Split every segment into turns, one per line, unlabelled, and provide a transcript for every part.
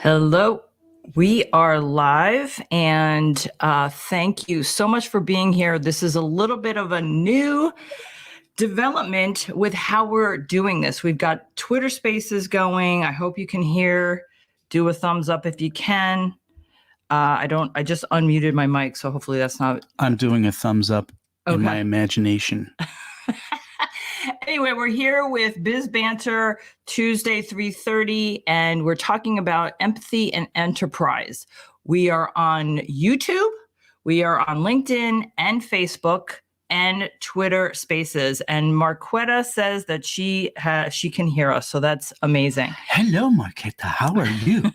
Hello. We are live, and thank you so much for being here. This is a little bit of a new development with how we're doing this. We've got Twitter Spaces going. I hope you can hear. Do a thumbs up if you can. I just unmuted my mic, so hopefully that's not.
I'm doing a thumbs up in my imagination.
Anyway, we're here with Biz Banter Tuesday, 3:30, and we're talking about empathy and enterprise. We are on YouTube, we are on LinkedIn and Facebook and Twitter Spaces. And Marquetta says that she can hear us, so that's amazing.
Hello, Marquetta. How are you?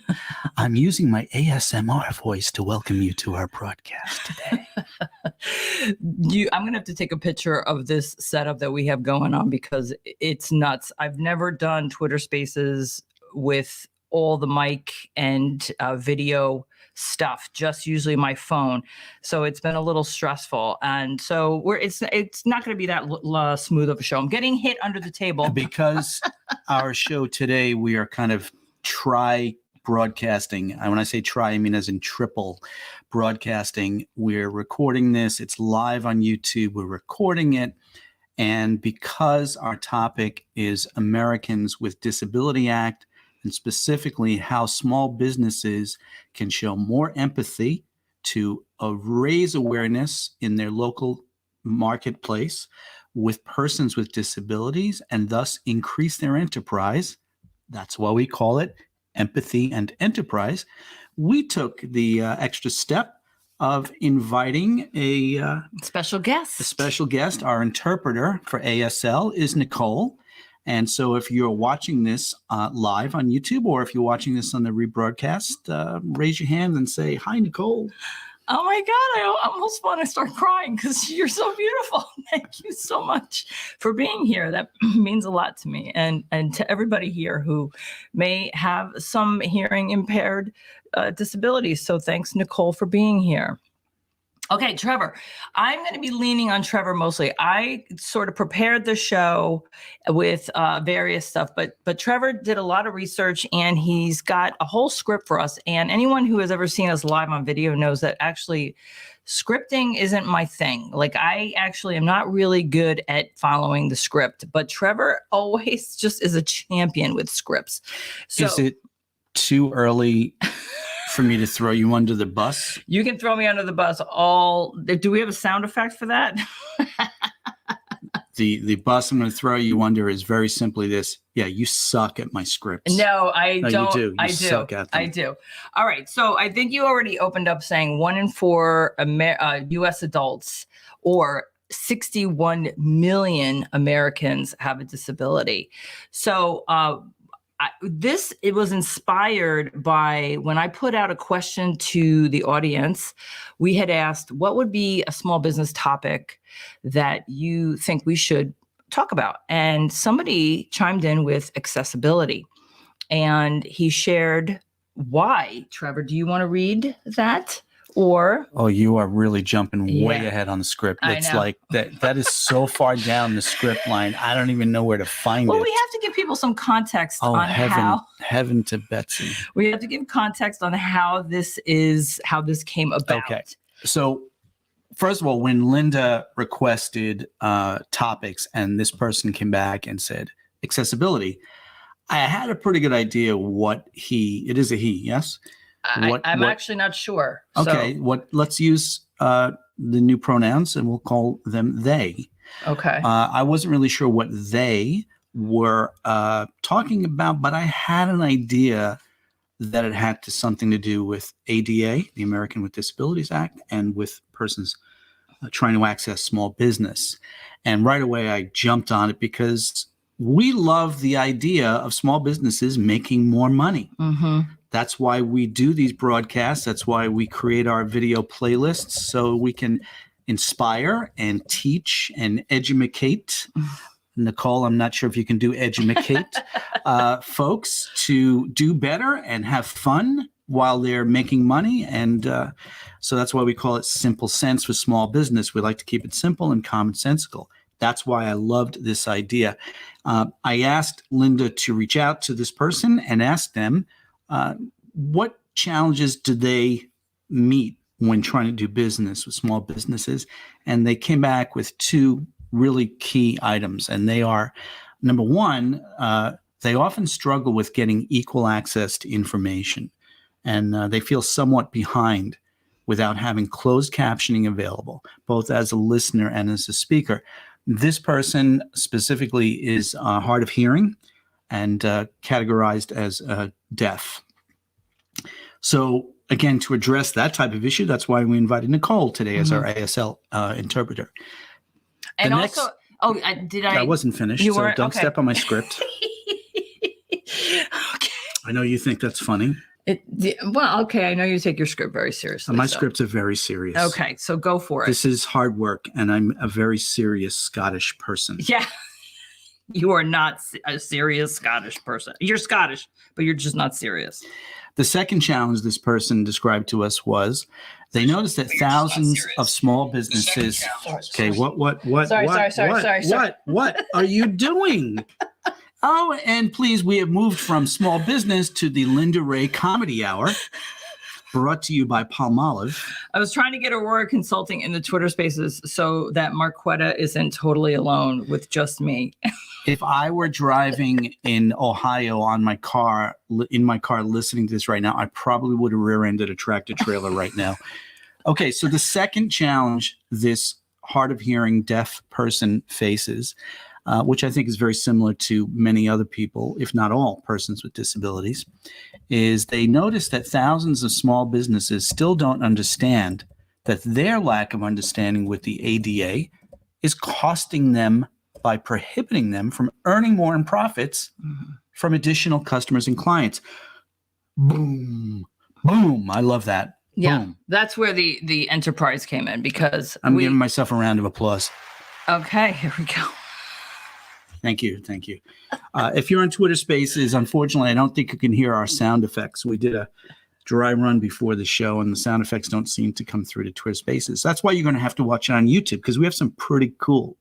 I'm using my ASMR voice to welcome you to our broadcast today.
I'm going to have to take a picture of this setup that we have going on because it's nuts. I've never done Twitter Spaces with all the mic and video stuff, just usually my phone. So it's been a little stressful. And so it's not going to be that smooth of a show. I'm getting hit under the table.
Because our show today, we are kind of broadcasting. And when I say try, I mean as in triple broadcasting. We're recording this. It's live on YouTube. We're recording it. And because our topic is Americans with Disability Act, and specifically how small businesses can show more empathy to raise awareness in their local marketplace with persons with disabilities and thus increase their enterprise. That's why we call it Empathy and Enterprise. We took the extra step of inviting a
special guest.
Our interpreter for ASL is Nicole. And so if you're watching this live on YouTube, or if you're watching this on the rebroadcast, raise your hand and say, "Hi, Nicole."
Oh my God, I almost want to start crying because you're so beautiful. Thank you so much for being here. That means a lot to me and to everybody here who may have some hearing impaired disabilities. So thanks, Nicole, for being here. Okay, Trevor, I'm going to be leaning on Trevor mostly. I sort of prepared the show with various stuff, but Trevor did a lot of research and he's got a whole script for us. And anyone who has ever seen us live on video knows that actually scripting isn't my thing. Like I actually am not really good at following the script, but Trevor always just is a champion with scripts. So,
is it too early for me to throw you under the bus?
You can throw me under the bus do we have a sound effect for that?
The bus I'm going to throw you under is very simply this. Yeah, you suck at my scripts.
No, I don't.
You do. You suck at them.
I do. All right. So I think you already opened up saying 1 in 4 U.S. adults or 61 million Americans have a disability. So it was inspired by when I put out a question to the audience. We had asked, what would be a small business topic that you think we should talk about? And somebody chimed in with accessibility. And he shared why. Trevor, do you want to read that? Or
you are really jumping way ahead on the script. It's like that is so far down the script line. I don't even know where to find it.
Well, we have to give people some context on
heaven to Betsy.
We have to give context on how this came about.
Okay. So first of all, when Linda requested topics and this person came back and said accessibility, I had a pretty good idea it is a he, yes?
I'm actually not sure.
Okay, let's use the new pronouns and we'll call them they.
Okay.
I wasn't really sure what they were talking about, but I had an idea that it had something to do with ADA, the American with Disabilities Act, and with persons trying to access small business. And right away I jumped on it because we love the idea of small businesses making more money.
Mm-hmm.
That's why we do these broadcasts. That's why we create our video playlists, so we can inspire and teach and educate. Nicole, I'm not sure if you can do educate folks to do better and have fun while they're making money. And so that's why we call it Simple Sense for small business. We like to keep it simple and commonsensical. That's why I loved this idea. I asked Linda to reach out to this person and ask them, what challenges do they meet when trying to do business with small businesses? And they came back with two really key items. And they are, number one, they often struggle with getting equal access to information. And they feel somewhat behind without having closed captioning available, both as a listener and as a speaker. This person specifically is hard of hearing and categorized as deaf. So again, to address that type of issue, that's why we invited Nicole today as our ASL interpreter.
And also,
I wasn't finished,
You
so
weren't?
don't
Okay.
step on my script.
Okay.
I know you think that's funny.
Well, okay. I know you take your script very seriously.
My scripts are very serious.
Okay, so go for it.
This is hard work, and I'm a very serious Scottish person.
Yeah. You are not a serious Scottish person. You're Scottish, but you're just not serious.
The second challenge this person described to us was they noticed that thousands of small businesses. Okay, what?
Sorry.
What are you doing? Oh, and please, we have moved from small business to the Linda Ray Comedy Hour, brought to you by Palmolive.
I was trying to get Aurora Consulting in the Twitter Spaces so that Marquetta isn't totally alone with just me.
If I were driving in Ohio in my car listening to this right now, I probably would have rear-ended a tractor trailer right now. Okay, so the second challenge this hard of hearing deaf person faces, which I think is very similar to many other people, if not all persons with disabilities, is they notice that thousands of small businesses still don't understand that their lack of understanding with the ADA is costing them by prohibiting them from earning more in profits from additional customers and clients. Boom, boom. I love that.
Yeah,
Boom.
That's where the enterprise came in, because
I'm giving myself a round of applause.
Okay, here we go.
Thank you. If you're on Twitter Spaces, unfortunately, I don't think you can hear our sound effects. We did a dry run before the show, and the sound effects don't seem to come through to Twitter Spaces. That's why you're going to have to watch it on YouTube, because we have some pretty cool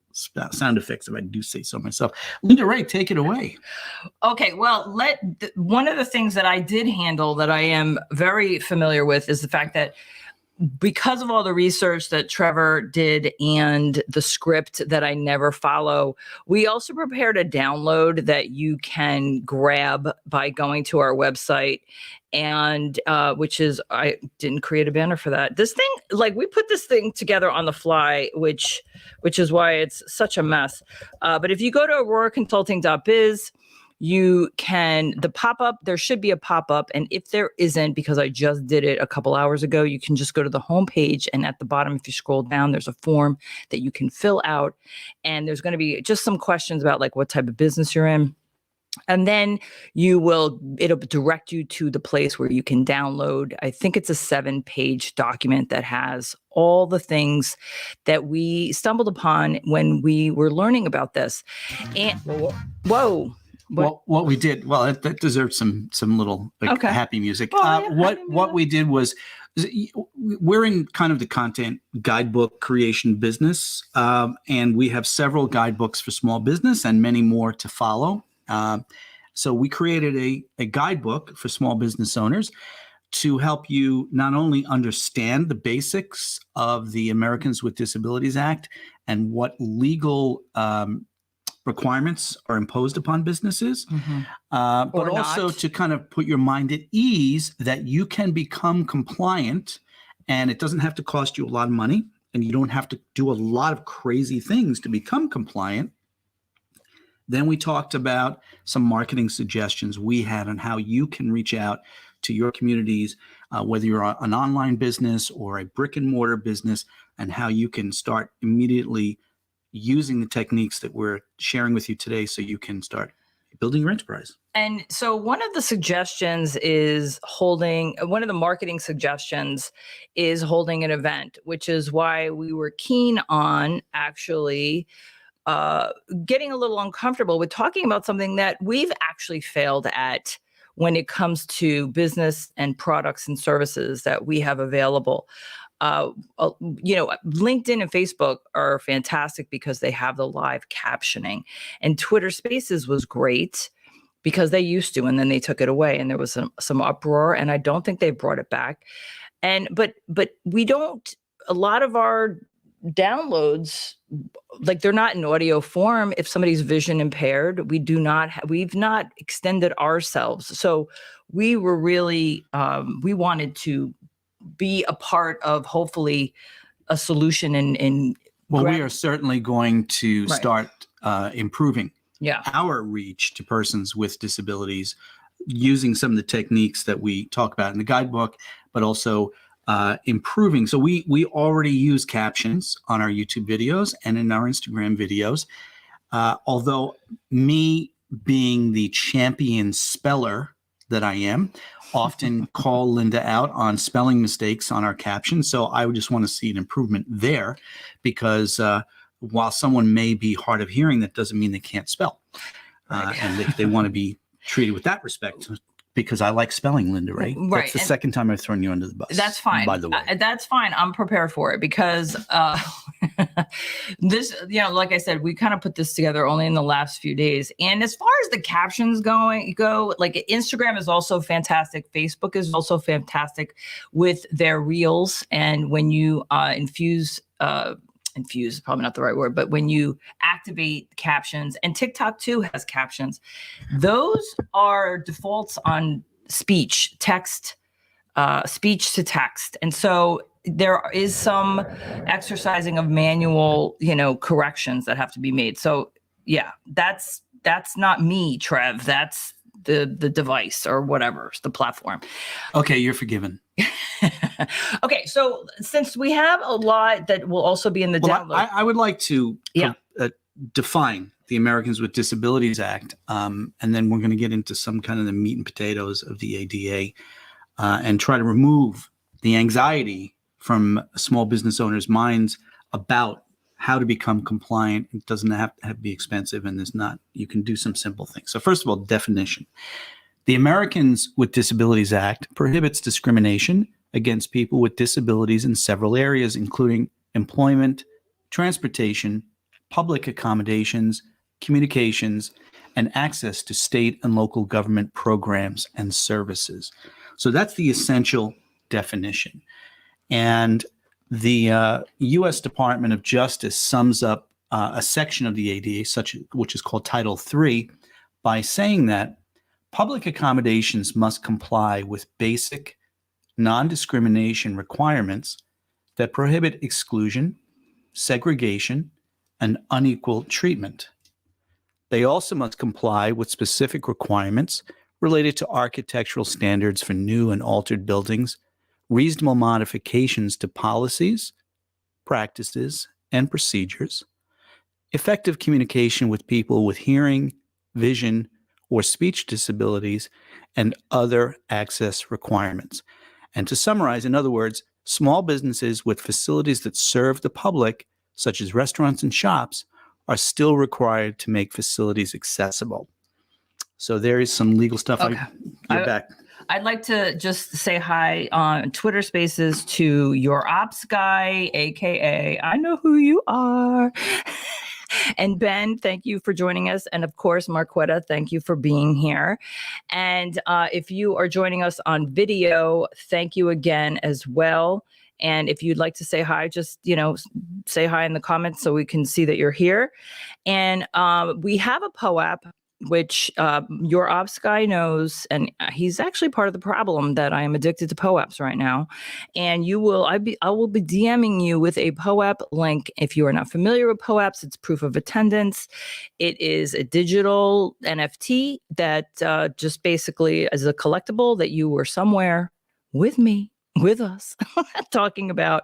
sound effects, if I do say so myself. Linda Ray, take it away.
Okay, well, one of the things that I did handle that I am very familiar with is the fact that because of all the research that Trevor did and the script that I never follow, we also prepared a download that you can grab by going to our website, and which is, I didn't create a banner for that. This thing, like, we put this thing together on the fly, which is why it's such a mess. But if you go to auroraconsulting.biz, there should be a pop-up. And if there isn't, because I just did it a couple hours ago, you can just go to the homepage, and at the bottom, if you scroll down, there's a form that you can fill out. And there's going to be just some questions about like what type of business you're in. And then it'll direct you to the place where you can download. I think it's a 7-page document that has all the things that we stumbled upon when we were learning about this. And whoa.
Well, what we did, that deserves some little happy music. What we did was, we're in kind of the content guidebook creation business, and we have several guidebooks for small business and many more to follow. So we created a guidebook for small business owners to help you not only understand the basics of the Americans with Disabilities Act and what legal requirements are imposed upon businesses, but also to kind of put your mind at ease that you can become compliant, and it doesn't have to cost you a lot of money, and you don't have to do a lot of crazy things to become compliant. Then we talked about some marketing suggestions we had on how you can reach out to your communities, whether you're an online business or a brick and mortar business, and how you can start immediately using the techniques that we're sharing with you today so you can start building your enterprise.
And so one of the marketing suggestions is holding an event, which is why we were keen on actually getting a little uncomfortable with talking about something that we've actually failed at when it comes to business and products and services that we have available. LinkedIn and Facebook are fantastic because they have the live captioning, and Twitter Spaces was great because they used to, and then they took it away, and there was some uproar, and I don't think they brought it back. But we don't, a lot of our downloads, like they're not in audio form. If somebody's vision impaired, we've not extended ourselves. So we were really, we wanted to be a part of hopefully a solution
well, we are certainly going to
Right.
start improving
Yeah.
our reach to persons with disabilities using some of the techniques that we talk about in the guidebook, but also improving. So we already use captions on our YouTube videos and in our Instagram videos. Although me being the champion speller that I am, often call Linda out on spelling mistakes on our captions. So I would just want to see an improvement there, because while someone may be hard of hearing, that doesn't mean they can't spell. And they want to be treated with that respect, because I like spelling, Linda, right?
Right.
That's the second time I've thrown you under the bus.
That's fine.
By the way.
That's fine. I'm prepared for it, because this, like I said, we kind of put this together only in the last few days. And as far as the captions go, like Instagram is also fantastic. Facebook is also fantastic with their reels. And when you infuse is probably not the right word, but when you activate captions, and TikTok too has captions, those are defaults on speech to text. And so there is some exercising of manual, corrections that have to be made. So yeah, that's not me, Trev. That's the device or whatever, the platform.
Okay, you're forgiven.
Okay, so since we have a lot that will also be in the download,
I would like to define the Americans with Disabilities Act, and then we're going to get into some kind of the meat and potatoes of the ADA, and try to remove the anxiety from small business owners' minds about how to become compliant. It doesn't have to be expensive, and you can do some simple things. So first of all, definition. The Americans with Disabilities Act prohibits discrimination against people with disabilities in several areas, including employment, transportation, public accommodations, communications, and access to state and local government programs and services. So that's the essential definition. And the U.S. Department of Justice sums up a section of the ADA, which is called Title III, by saying that public accommodations must comply with basic non-discrimination requirements that prohibit exclusion, segregation, and unequal treatment. They also must comply with specific requirements related to architectural standards for new and altered buildings, reasonable modifications to policies, practices, and procedures, effective communication with people with hearing, vision, or speech disabilities, and other access requirements. And to summarize, in other words, small businesses with facilities that serve the public, such as restaurants and shops, are still required to make facilities accessible. So there is some legal stuff.
Okay.
You're back.
I'd like to just say hi on Twitter Spaces to your ops guy, aka I know who you are. And Ben, thank you for joining us. And of course, Marquetta, thank you for being here. And if you are joining us on video, thank you again as well. And if you'd like to say hi, just, say hi in the comments so we can see that you're here. And we have a POAP, which your ops guy knows, and he's actually part of the problem that I am addicted to POAPs right now. And I will be DMing you with a POAP link. If you are not familiar with POAPs, it's proof of attendance. It is a digital NFT that just basically is a collectible that you were somewhere with me, with us, talking about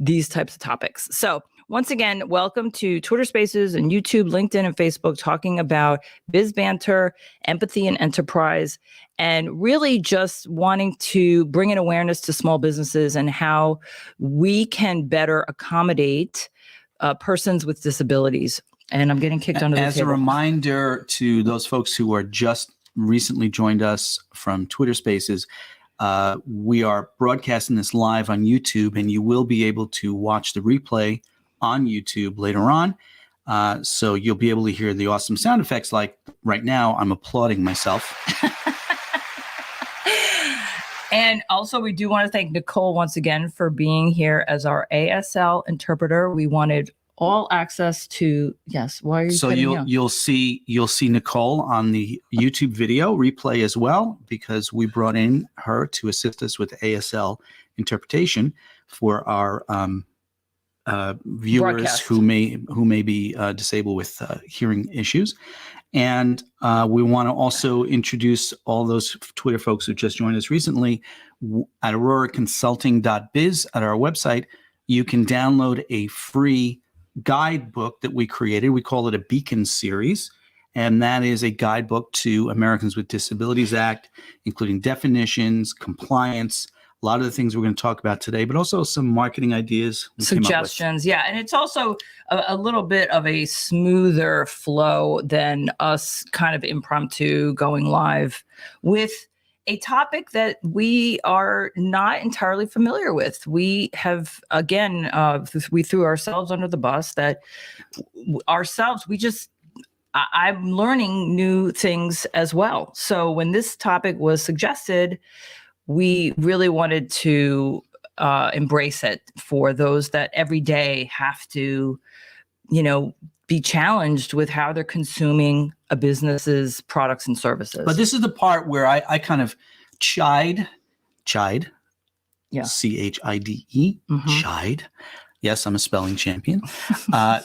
these types of topics. So once again, welcome to Twitter Spaces and YouTube, LinkedIn, and Facebook, talking about biz banter, empathy, and enterprise, and really just wanting to bring an awareness to small businesses and how we can better accommodate persons with disabilities. And I'm getting kicked under the table.
As a reminder to those folks who are just recently joined us from Twitter Spaces, we are broadcasting this live on YouTube, and you will be able to watch the replay on YouTube later on. So you'll be able to hear the awesome sound effects. Like right now, I'm applauding myself.
And also, we do want to thank Nicole once again for being here as our ASL interpreter. We wanted all access to, yes, why are you
So
cutting out?
you'll see Nicole on the YouTube video replay as well, because we brought in her to assist us with ASL interpretation for our viewers
Broadcast.
who may be disabled with hearing issues. And we want to also introduce all those Twitter folks who just joined us recently. At auroraconsulting.biz at our website, you can download a free guidebook that we created. We call it a Beacon series. And that is a guidebook to Americans with Disabilities Act, including definitions, compliance, a lot of the things we're going to talk about today, but also some marketing ideas.
Suggestions. Yeah. And it's also a little bit of a smoother flow than us kind of impromptu going live with a topic that we are not entirely familiar with. We have, again, we threw ourselves under the bus that ourselves, I'm learning new things as well. So when this topic was suggested, we really wanted to embrace it for those that every day have to, be challenged with how they're consuming a business's products and services.
But this is the part where I kind of chide,
yeah,
CHIDE,
mm-hmm.
chide. Yes, I'm a spelling champion.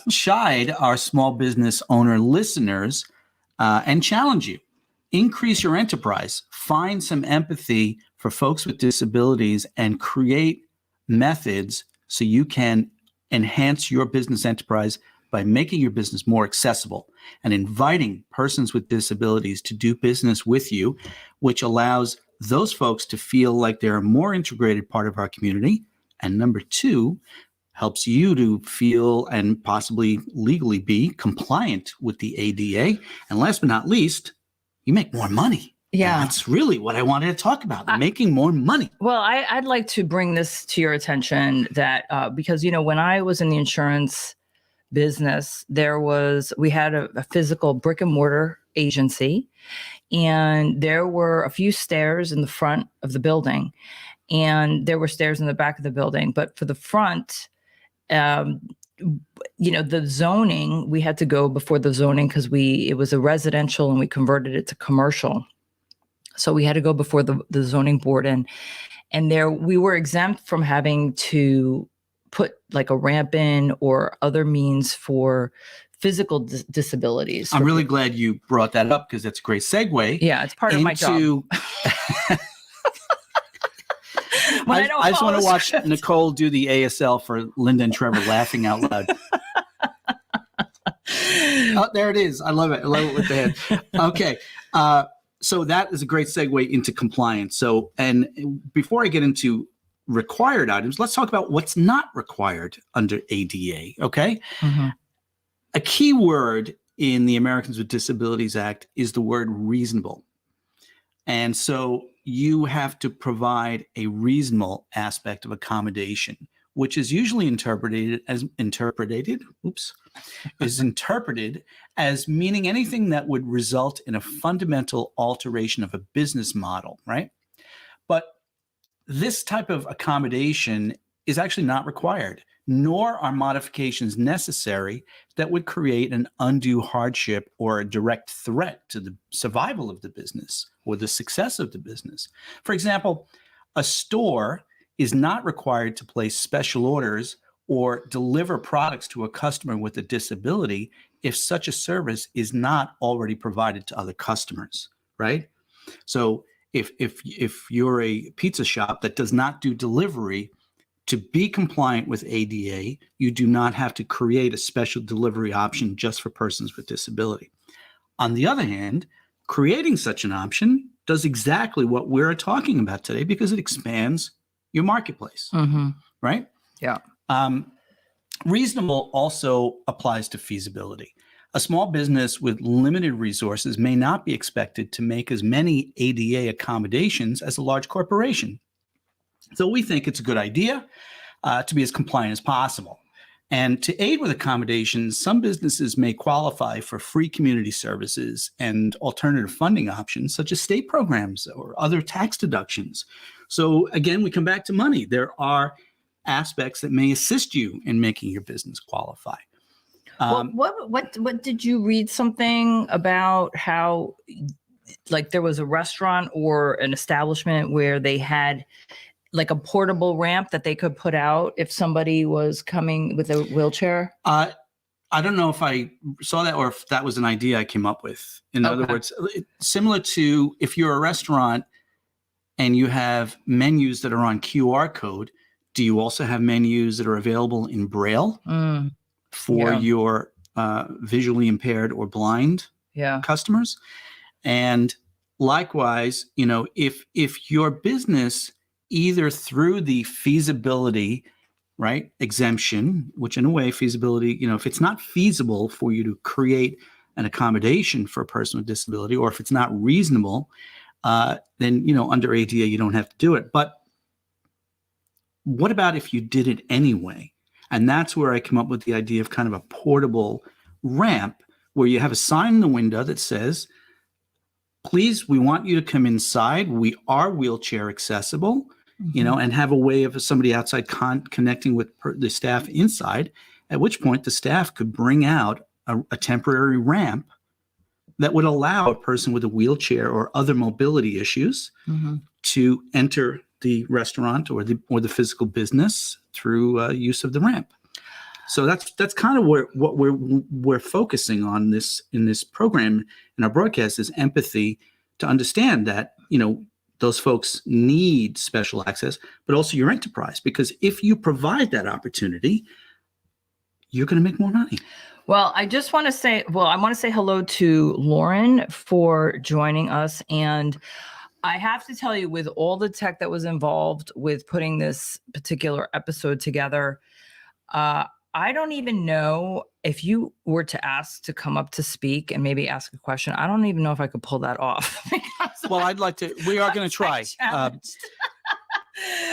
Chide our small business owner listeners and challenge you. Increase your enterprise. Find some empathy for folks with disabilities and create methods so you can enhance your business enterprise by making your business more accessible and inviting persons with disabilities to do business with you, which allows those folks to feel like they're a more integrated part of our community. And number two, helps you to feel and possibly legally be compliant with the ADA. And last but not least, you make more money.
Yeah.
And that's really what I wanted to talk about, making more money.
Well, I'd like to bring this to your attention that because, when I was in the insurance business, we had a physical brick and mortar agency, and there were a few stairs in the front of the building, and there were stairs in the back of the building. But for the front, the zoning, we had to go before the zoning because it was a residential and we converted it to commercial. So we had to go before the zoning board, and there we were exempt from having to put like a ramp in or other means for physical disabilities.
I'm really glad you brought that up because that's a great segue.
Yeah, it's part of my job.
I just want to watch Nicole do the ASL for Linda and Trevor laughing out loud. Oh, there it is. I love it. I love it with the head. Okay. So that is a great segue into compliance. So, and before I get into required items, let's talk about what's not required under ADA. Okay.
Mm-hmm.
A key word in the Americans with Disabilities Act is the word reasonable. And so you have to provide a reasonable aspect of accommodation, which is usually interpreted as meaning anything that would result in a fundamental alteration of a business model, right? But this type of accommodation is actually not required, nor are modifications necessary that would create an undue hardship or a direct threat to the survival of the business or the success of the business. For example, a store is not required to place special orders or deliver products to a customer with a disability if such a service is not already provided to other customers, right? So if you're a pizza shop that does not do delivery, to be compliant with ADA, you do not have to create a special delivery option just for persons with disability. On the other hand, creating such an option does exactly what we're talking about today because it expands your marketplace, right?
Yeah.
Reasonable also applies to feasibility. A small business with limited resources may not be expected to make as many ADA accommodations as a large corporation. So we think it's a good idea to be as compliant as possible. And to aid with accommodations, some businesses may qualify for free community services and alternative funding options, such as state programs or other tax deductions. So again, we come back to money. There are aspects that may assist you in making your business qualify.
What did you read something about how, like, there was a restaurant or an establishment where they had like a portable ramp that they could put out if somebody was coming with a wheelchair?
I don't know if I saw that or if that was an idea I came up with. In other words, similar to if you're a restaurant and you have menus that are on QR code, do you also have menus that are available in Braille for your visually impaired or blind customers? And likewise, if your business, either through the feasibility, right, exemption, which in a way feasibility, if it's not feasible for you to create an accommodation for a person with disability, or if it's not reasonable, then, under ADA, you don't have to do it. But what about if you did it anyway? And that's where I come up with the idea of kind of a portable ramp where you have a sign in the window that says, please, we want you to come inside. We are wheelchair accessible, and have a way of somebody outside connecting with the staff inside, at which point the staff could bring out a temporary ramp that would allow a person with a wheelchair or other mobility issues to enter the restaurant or the physical business through use of the ramp. So that's kind of what we're focusing on in this program in our broadcast is empathy, to understand that those folks need special access, but also your enterprise, because if you provide that opportunity, you're going to make more money.
Well, I just want to say, I want to say hello to Lauren for joining us. And I have to tell you, with all the tech that was involved with putting this particular episode together, I don't even know if you were to ask to come up to speak and maybe ask a question. I don't even know if I could pull that off.
Well, I'd like to. We are going to try.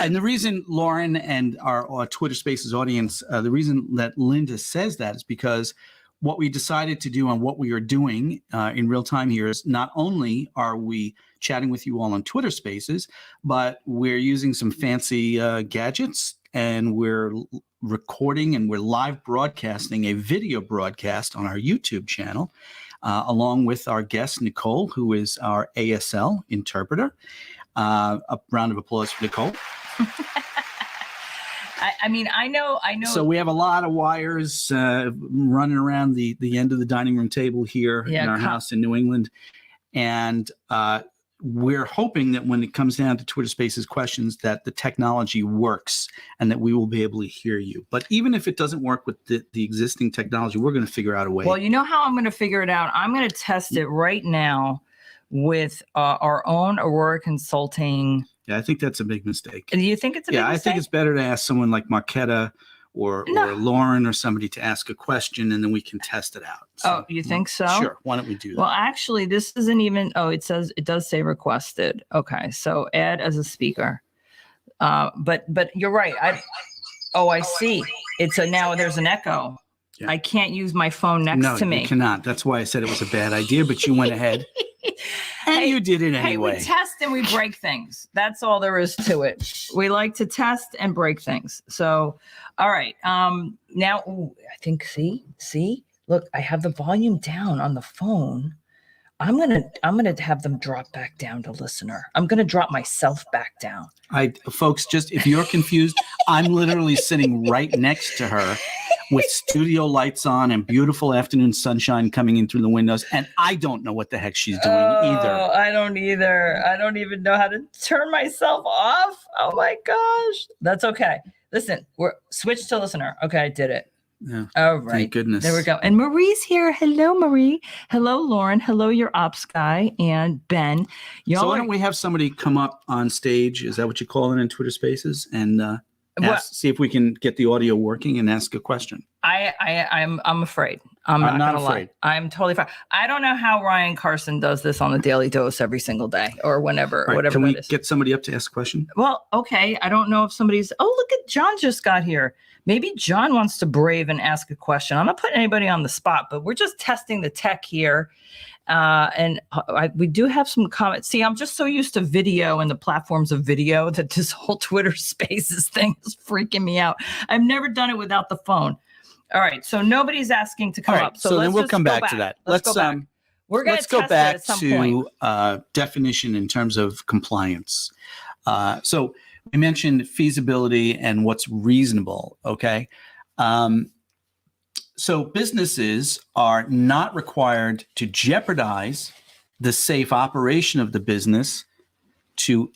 And the reason, Lauren, and our Twitter Spaces audience, the reason that Linda says that is because what we decided to do and what we are doing in real time here is not only are we chatting with you all on Twitter Spaces, but we're using some fancy gadgets, and we're recording and we're live broadcasting a video broadcast on our YouTube channel, along with our guest, Nicole, who is our ASL interpreter. A round of applause for Nicole.
I know.
So we have a lot of wires running around the end of the dining room table here in our house in New England. And we're hoping that when it comes down to Twitter Spaces questions, that the technology works and that we will be able to hear you. But even if it doesn't work with the existing technology, we're going to figure out a way.
Well, you know how I'm going to figure it out? I'm going to test it right now with our own Aurora Consulting.
Yeah, I think that's a big mistake.
And do you think it's a big mistake?
I think it's better to ask someone like Marquetta or Lauren or somebody to ask a question, and then we can test it out. So,
you think so?
Sure. Why don't we do that?
Well, actually, this isn't even, it does say requested. Okay, so add as a speaker. But you're right. I see. Now there's an echo. Yeah. I can't use my phone next to me.
No, you cannot. That's why I said it was a bad idea, but you went ahead. And you did it anyway.
Hey, we test and we break things. That's all there is to it. We like to test and break things. So, all right. Now, I think, see, look, I have the volume down on the phone. I'm gonna have them drop back down to listener. I'm gonna drop myself back down.
Folks, just if you're confused, I'm literally sitting right next to her with studio lights on and beautiful afternoon sunshine coming in through the windows, and I don't know what the heck she's doing either.
I don't either. I don't even know how to turn myself off. Oh my gosh, that's okay. Listen, we're switch to listener. Okay, I did it.
Yeah.
All right.
Thank goodness.
There we go. And Marie's here. Hello, Marie. Hello, Lauren. Hello, your ops guy and Ben.
So why don't we have somebody come up on stage? Is that what you call it in Twitter Spaces? And
Well,
see if we can get the audio working and ask a question.
I'm afraid. I'm not
not
gonna
afraid.
lie. I'm totally fine. I don't know how Ryan Carson does this on the Daily Dose every single day or whenever,
All right,
whatever
can we
that is.
get somebody up to ask a question?
Well, okay. I don't know if somebody's. Oh, look at John just got here. Maybe John wants to brave and ask a question. I'm not putting anybody on the spot, but we're just testing the tech here. We do have some comments. See, I'm just so used to video and the platforms of video that this whole Twitter Spaces thing is freaking me out. I've never done it without the phone. All right, so nobody's asking to come
All right,
up.
so then we'll come back to that.
Let's go back. We're going to
go
test
back
it at some point.
to definition in terms of compliance. So we mentioned feasibility and what's reasonable. Okay. So businesses are not required to jeopardize the safe operation of the business to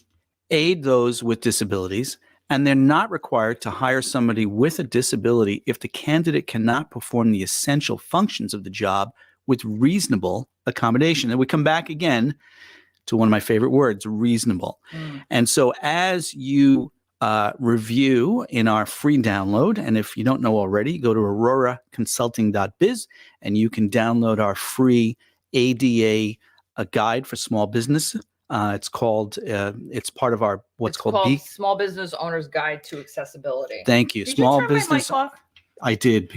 aid those with disabilities, and they're not required to hire somebody with a disability if the candidate cannot perform the essential functions of the job with reasonable accommodation. And we come back again to one of my favorite words, reasonable. And so as you review in our free download, and if you don't know already, go to auroraconsulting.biz and you can download our free ADA guide for small business. It's called, it's part of our, what's called
Small Business Owner's Guide to Accessibility.
Thank you.
Did
Small
you turn
business.
my mic off?
I did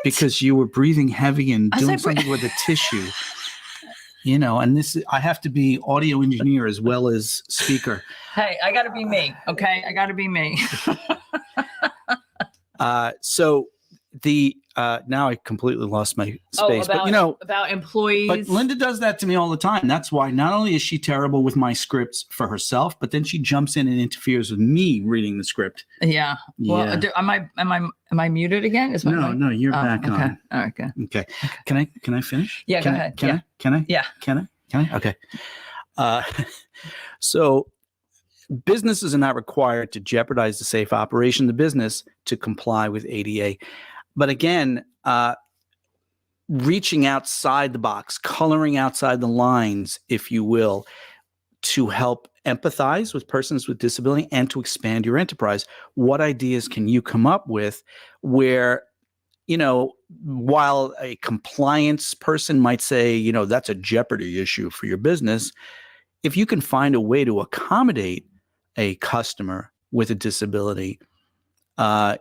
because you were breathing heavy and doing something with a tissue. You know, and I have to be audio engineer as well as speaker.
Hey, I got to be me. Okay. I got to be me.
So now I completely lost my space, but
about employees.
But Linda does that to me all the time. That's why not only is she terrible with my scripts for herself, but then she jumps in and interferes with me reading the script.
Yeah. Well, am I muted again?
No, you're back
okay.
on.
All right, good.
Okay. Can I finish?
Yeah, go ahead.
Can I?
Yeah.
Can I? Okay. So businesses are not required to jeopardize the safe operation of the business to comply with ADA. But again, reaching outside the box, coloring outside the lines, if you will, to help empathize with persons with disability and to expand your enterprise. What ideas can you come up with where, while a compliance person might say, that's a jeopardy issue for your business, if you can find a way to accommodate a customer with a disability, by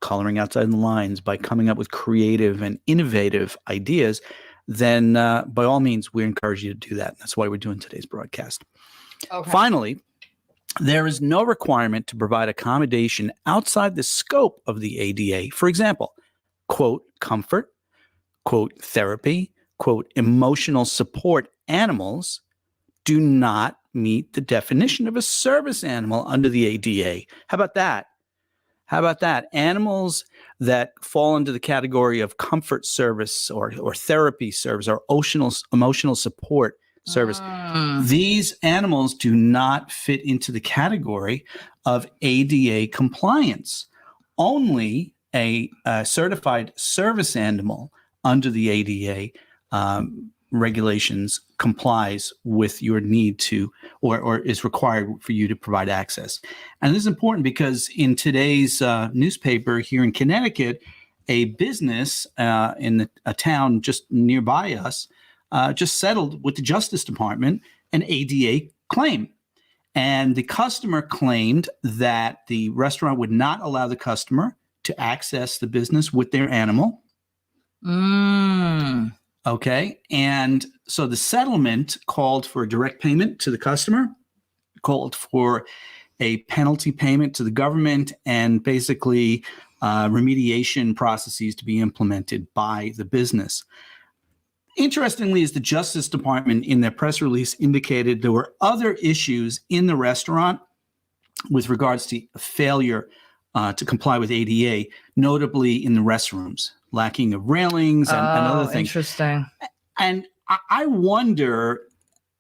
coloring outside the lines, by coming up with creative and innovative ideas, then by all means, we encourage you to do that. That's why we're doing today's broadcast. Okay. Finally, there is no requirement to provide accommodation outside the scope of the ADA. For example, quote, comfort, quote, therapy, quote, emotional support animals do not meet the definition of a service animal under the ADA. How about that? Animals that fall into the category of comfort service or therapy service or emotional support service. These animals do not fit into the category of ADA compliance. Only a certified service animal under the ADA regulations complies with your need to or is required for you to provide access. And this is important because in today's newspaper here in Connecticut, a business in a town just nearby us just settled with the Justice Department an ADA claim. And the customer claimed that the restaurant would not allow the customer to access the business with their animal. Okay. And so the settlement called for a direct payment to the customer, called for a penalty payment to the government, and basically remediation processes to be implemented by the business. Interestingly, as the Justice Department in their press release indicated, there were other issues in the restaurant with regards to failure to comply with ADA, notably in the restrooms, lacking of railings and other things.
Interesting.
And I wonder,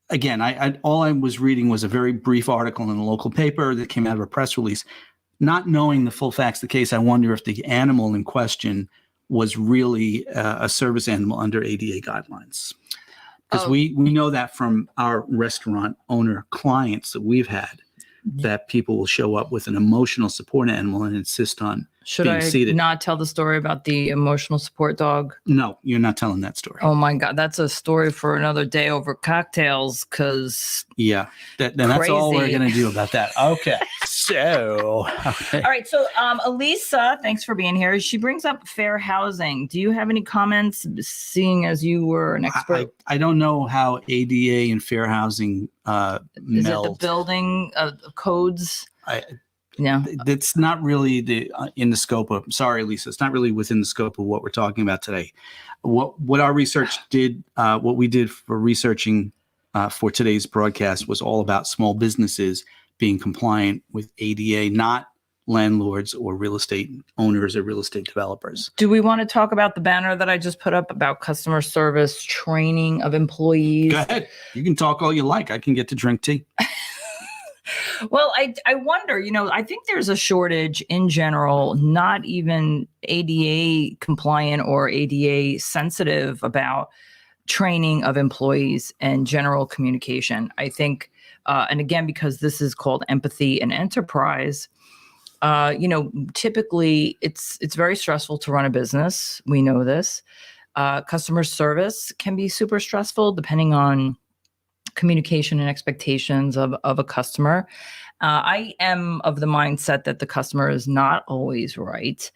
again, all I was reading was a very brief article in a local paper that came out of a press release. Not knowing the full facts of the case, I wonder if the animal in question was really a service animal under ADA guidelines. Because we know that from our restaurant owner clients that we've had. that people will show up with an emotional support animal and insist on
Should
being
I
seated.
not tell the story about the emotional support dog?
No, you're not telling that story.
Oh my God, that's a story for another day over cocktails. Because
yeah, that's all we're
crazy.
going to do about that. Okay, so okay.
All right, so Elisa, thanks for being here. She brings up fair housing. Do you have any comments, seeing as you were an expert?
I don't know how ADA and fair housing
Is it the building codes? No,
it's not really in the scope of. Sorry, Lisa, it's not really within the scope of what we're talking about today. What our research did, what we did for researching for today's broadcast was all about small businesses being compliant with ADA, not landlords or real estate owners or real estate developers.
Do we want to talk about the banner that I just put up about customer service training of employees?
Go ahead. You can talk all you like. I can get to drink tea.
Well, I wonder, I think there's a shortage in general, not even ADA compliant or ADA sensitive about training of employees and general communication. I think, and again, because this is called empathy and enterprise, typically it's very stressful to run a business. We know this. Customer service can be super stressful depending on communication and expectations of a customer. I am of the mindset that the customer is not always right,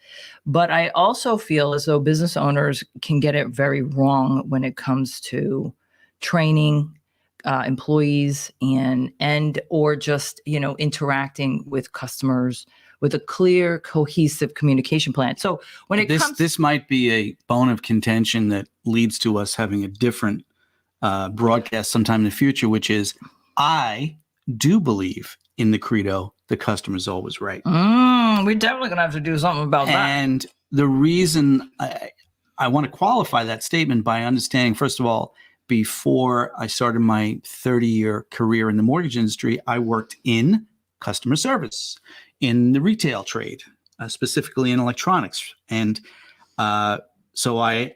but I also feel as though business owners can get it very wrong when it comes to training employees and or just interacting with customers with a clear, cohesive communication plan. So when it comes,
this might be a bone of contention that leads to us having a different broadcast sometime in the future, which is I do believe in the credo, the customer's always right.
We're definitely going to have to do something about that.
And the reason I want to qualify that statement by understanding, first of all, before I started my 30-year career in the mortgage industry, I worked in customer service in the retail trade, specifically in electronics. And so I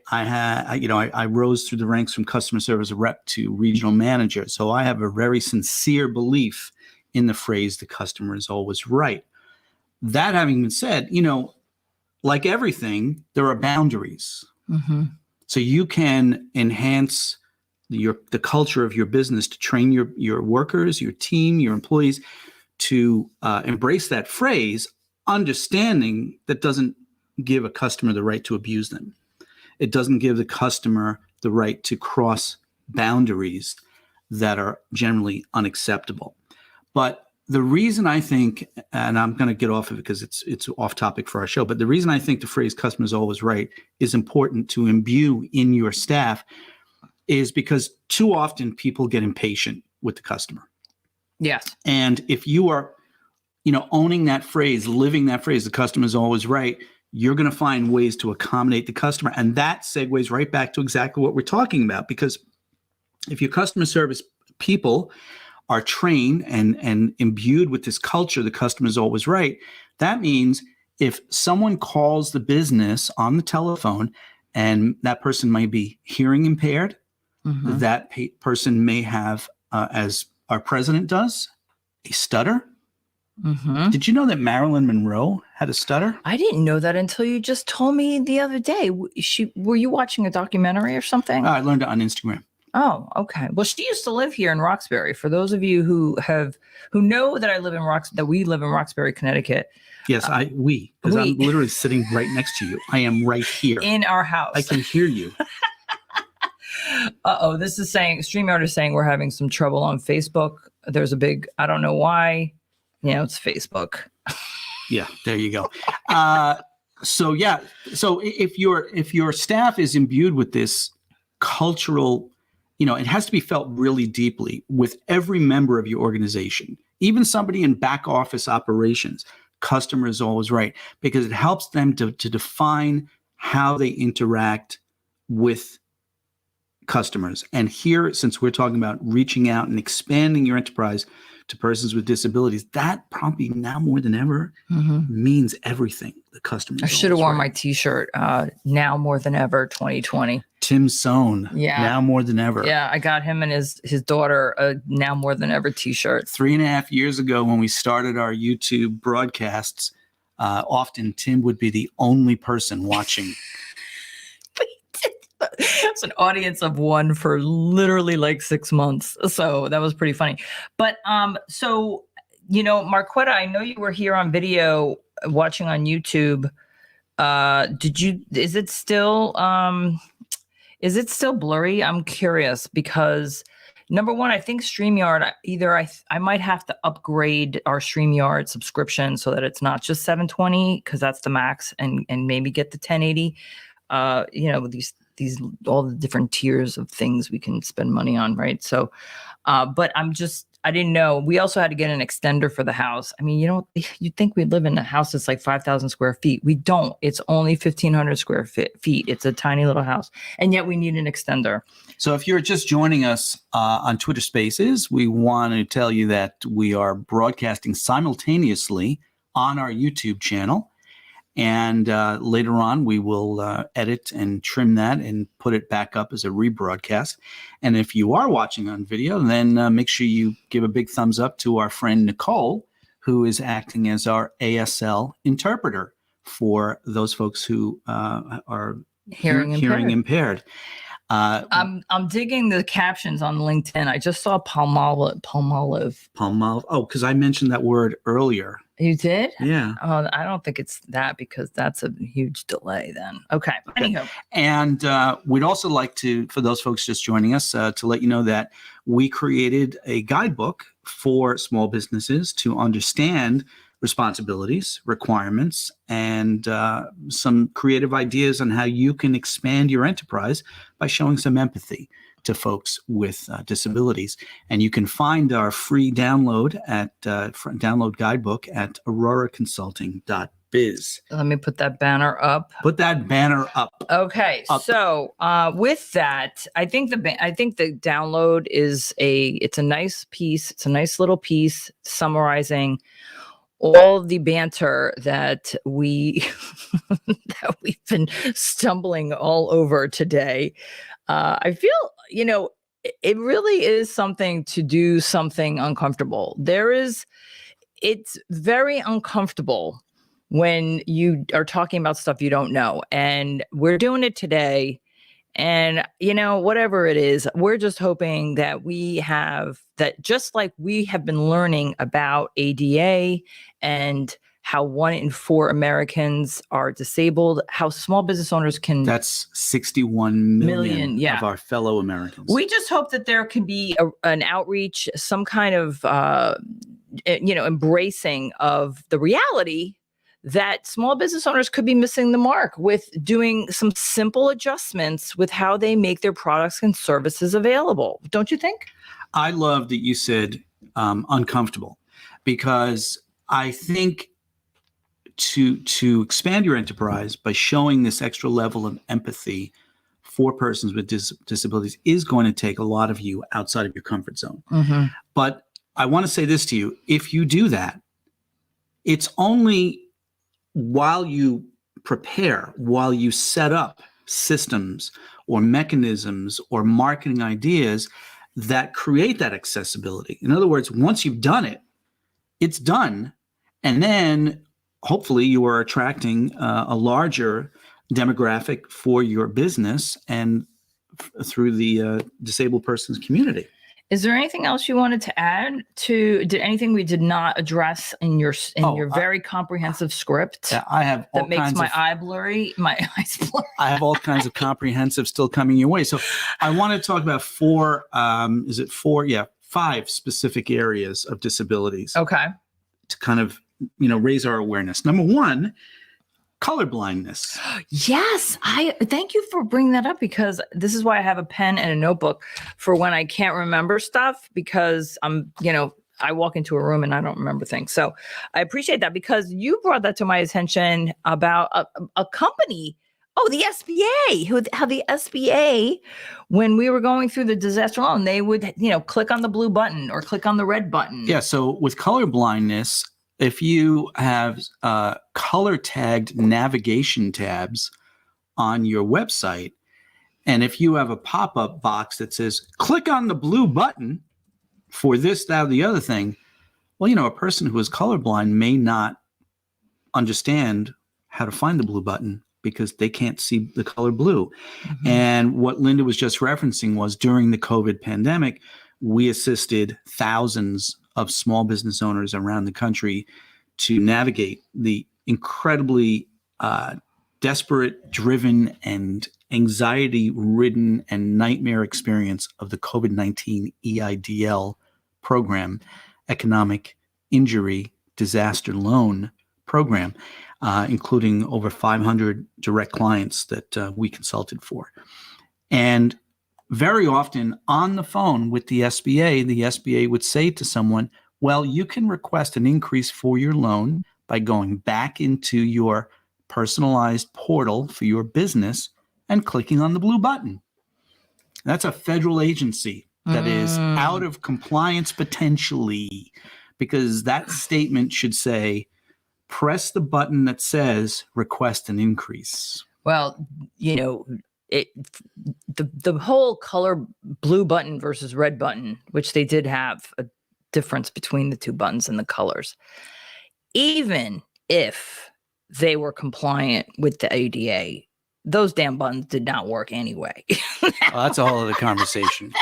rose through the ranks from customer service rep to regional manager. So I have a very sincere belief in the phrase, the customer is always right. That having been said, like everything, there are boundaries.
Mm-hmm.
So you can enhance the culture of your business to train your workers, your team, your employees to embrace that phrase, understanding that doesn't give a customer the right to abuse them. It doesn't give the customer the right to cross boundaries that are generally unacceptable. But the reason I think, and I'm going to get off of it because it's off topic for our show, but the reason I think the phrase customer is always right is important to imbue in your staff is because too often people get impatient with the customer.
Yes.
And if you are, owning that phrase, living that phrase, the customer is always right, you're going to find ways to accommodate the customer. And that segues right back to exactly what we're talking about. Because if your customer service people are trained and imbued with this culture, the customer is always right, that means if someone calls the business on the telephone and that person might be hearing impaired,
mm-hmm.
that person may have, as our president does, a stutter.
Mm-hmm.
Did you know that Marilyn Monroe had a stutter?
I didn't know that until you just told me the other day. Were you watching a documentary or something?
I learned it on Instagram.
Oh, okay. Well, she used to live here in Roxbury. For those of you who know that we live in Roxbury, Connecticut.
Yes, because I'm literally sitting right next to you. I am right here
in our house.
I can hear you.
This is saying StreamYard is saying we're having some trouble on Facebook. There's a big, I don't know why. It's Facebook.
Yeah, there you go. So if your staff is imbued with this cultural, it has to be felt really deeply with every member of your organization, even somebody in back office operations. Customer is always right because it helps them to define how they interact with customers. And here, since we're talking about reaching out and expanding your enterprise to persons with disabilities, that probably now more than ever means everything. The customers.
I should have worn my T-shirt. Now more than ever, 2020.
Tim Sohn.
Yeah.
Now more than ever.
Yeah, I got him and his daughter a now more than ever T-shirt.
3.5 years ago, when we started our YouTube broadcasts, often Tim would be the only person watching.
It's an audience of one for literally like 6 months. So that was pretty funny. But so, Marquetta, I know you were here on video watching on YouTube. Is it still blurry? I'm curious because number one, I think StreamYard, I might have to upgrade our StreamYard subscription so that it's not just 720 because that's the max and maybe get the 1080. These all the different tiers of things we can spend money on, right? So, but I didn't know. We also had to get an extender for the house. I mean, you'd think we'd live in a house that's like 5,000 square feet. We don't. It's only 1,500 square feet. It's a tiny little house, and yet we need an extender.
So if you're just joining us on Twitter Spaces, we want to tell you that we are broadcasting simultaneously on our YouTube channel. And later on, we will edit and trim that and put it back up as a rebroadcast. And if you are watching on video, then make sure you give a big thumbs up to our friend Nicole, who is acting as our ASL interpreter for those folks who are hearing impaired.
I'm digging the captions on LinkedIn. I just saw Palmolive.
Oh, because I mentioned that word earlier.
You did?
Yeah.
Oh, I don't think it's that because that's a huge delay then. Okay. Anyhow.
And we'd also like to, for those folks just joining us, to let you know that we created a guidebook for small businesses to understand responsibilities, requirements, and some creative ideas on how you can expand your enterprise by showing some empathy to folks with disabilities. And you can find our free download download guidebook at auroraconsulting.biz.
Let me put that banner up.
Put that banner up.
Okay. Up. So with that, I think the download is it's a nice piece. It's a nice little piece summarizing all the banter that we've been stumbling all over today. I feel, it really is something to do something uncomfortable. It's very uncomfortable when you are talking about stuff you don't know. And we're doing it today. And, whatever it is, we're just hoping that just like we have been learning about ADA and how 1 in 4 Americans are disabled, how small business owners can.
That's 61 million of our fellow Americans.
We just hope that there can be an outreach, some kind of, embracing of the reality that small business owners could be missing the mark with doing some simple adjustments with how they make their products and services available. Don't you think?
I love that you said uncomfortable, because I think to expand your enterprise by showing this extra level of empathy for persons with disabilities is going to take a lot of you outside of your comfort zone. Mm-hmm. But I want to say this to you. If you do that, it's only while you prepare, while you set up systems or mechanisms or marketing ideas that create that accessibility. In other words, once you've done it, it's done. And then hopefully you are attracting a larger demographic for your business and through the disabled persons community.
Is there anything else you wanted to add anything we did not address in your very comprehensive script?
Yeah, I have all
that makes my eyes blurry.
I have all kinds of comprehensive still coming your way. So I want to talk about 5 specific areas of disabilities.
Okay.
To kind of, raise our awareness. Number 1, color blindness.
Yes. I thank you for bringing that up, because this is why I have a pen and a notebook for when I can't remember stuff, because I walk into a room and I don't remember things. So I appreciate that, because you brought that to my attention about a company Oh, the SBA, how the SBA, when we were going through the disaster loan, they would, click on the blue button or click on the red button.
Yeah. So with color blindness, if you have color tagged navigation tabs on your website, and if you have a pop-up box that says, click on the blue button for this, that, or the other thing, well, a person who is colorblind may not understand how to find the blue button because they can't see the color blue. Mm-hmm. And what Linda was just referencing was during the COVID pandemic, we assisted thousands of small business owners around the country to navigate the incredibly desperate, driven, and anxiety-ridden and nightmare experience of the COVID-19 EIDL program, Economic Injury Disaster Loan Program, including over 500 direct clients that we consulted for. And very often on the phone with the SBA would say to someone, well, you can request an increase for your loan by going back into your personalized portal for your business and clicking on the blue button. That's a federal agency that is out of compliance potentially, because that statement should say, press the button that says request an increase.
Well, the whole color blue button versus red button, which they did have a difference between the two buttons and the colors. Even if they were compliant with the ADA, those damn buttons did not work anyway.
Well, that's a whole other conversation.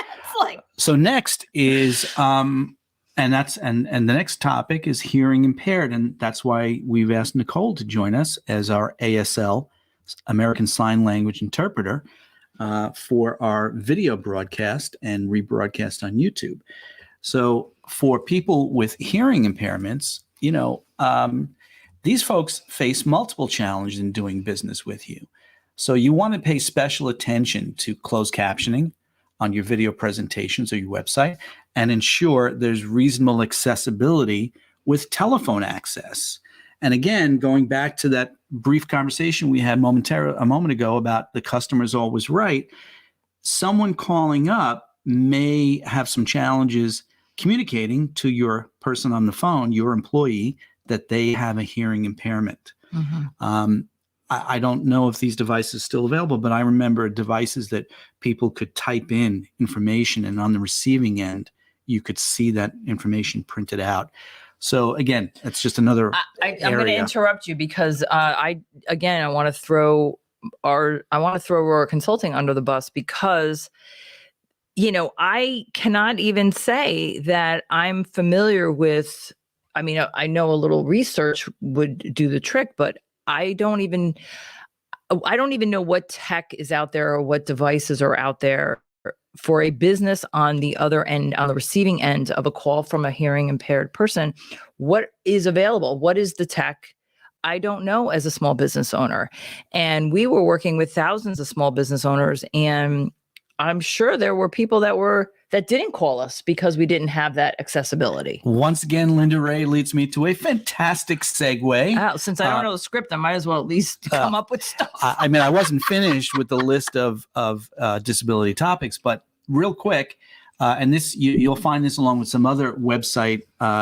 So next is and the next topic is hearing impaired, and that's why we've asked Nicole to join us as our ASL, American Sign Language interpreter, for our video broadcast and rebroadcast on YouTube. So for people with hearing impairments, these folks face multiple challenges in doing business with you. So you want to pay special attention to closed captioning on your video presentations or your website, and ensure there's reasonable accessibility with telephone access. And again, going back to that brief conversation we had a moment ago about the customer's always right, someone calling up may have some challenges communicating to your person on the phone, your employee, that they have a hearing impairment. Mm-hmm. I don't know if these devices are still available, but I remember devices that people could type in information, and on the receiving end, you could see that information printed out. So again, that's just another
I'm going to interrupt you because I want to throw Aurora Consulting under the bus because, I cannot even say that I'm familiar with. I mean, I know a little research would do the trick, but I don't even know what tech is out there or what devices are out there for a business on the other end, on the receiving end of a call from a hearing impaired person. What is available? What is the tech? I don't know as a small business owner. And we were working with thousands of small business owners, and I'm sure there were people that didn't call us because we didn't have that accessibility.
Once again, Linda Ray leads me to a fantastic segue.
Since I don't know the script, I might as well at least come up with stuff.
I mean, I wasn't finished with the list of disability topics, but real quick, and this you'll find this along with some other website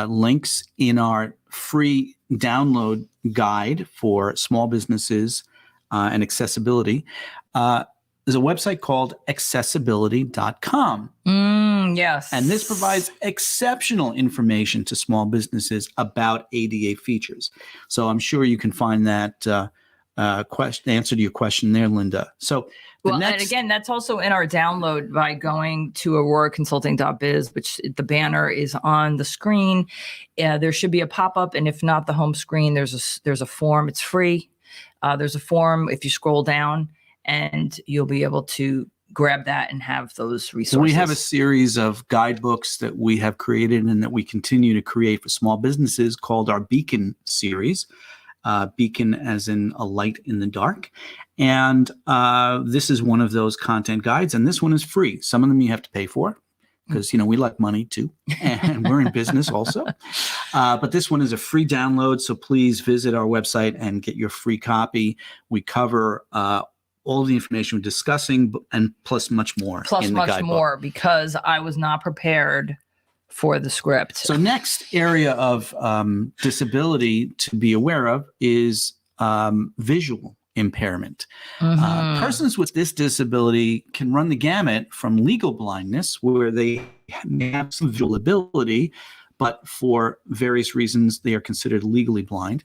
links in our free download guide for small businesses and accessibility. There's a website called accessibility.com.
Yes.
And this provides exceptional information to small businesses about ADA features. So I'm sure you can find that answer to your question there, Linda. So
and again, that's also in our download by going to auroraconsulting.biz, which the banner is on the screen. There should be a pop-up, and if not the home screen, there's a form. It's free. There's a form if you scroll down, and you'll be able to grab that and have those resources.
We have a series of guidebooks that we have created and that we continue to create for small businesses called our Beacon series. Beacon as in a light in the dark. And this is one of those content guides, and this one is free. Some of them you have to pay for because, we like money too, and we're in business also. But this one is a free download, so please visit our website and get your free copy. We cover all the information we're discussing, and plus much more.
Plus
in the
much
guidebook.
more, because I was not prepared for the script.
So next area of disability to be aware of is visual impairment. Persons with this disability can run the gamut from legal blindness, where they may have some visual ability, but for various reasons they are considered legally blind.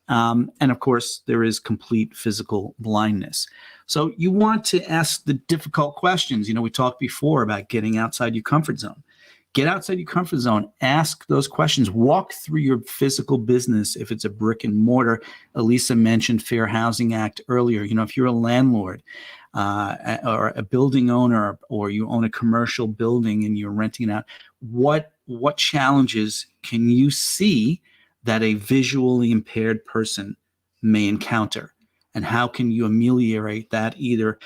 And of course, there is complete physical blindness. So you want to ask the difficult questions. We talked before about getting outside your comfort zone. Get outside your comfort zone. Ask those questions. Walk through your physical business if it's a brick and mortar. Elisa mentioned Fair Housing Act earlier. If you're a landlord or a building owner, or you own a commercial building and you're renting it out, what challenges can you see that a visually impaired person may encounter? And how can you ameliorate that, either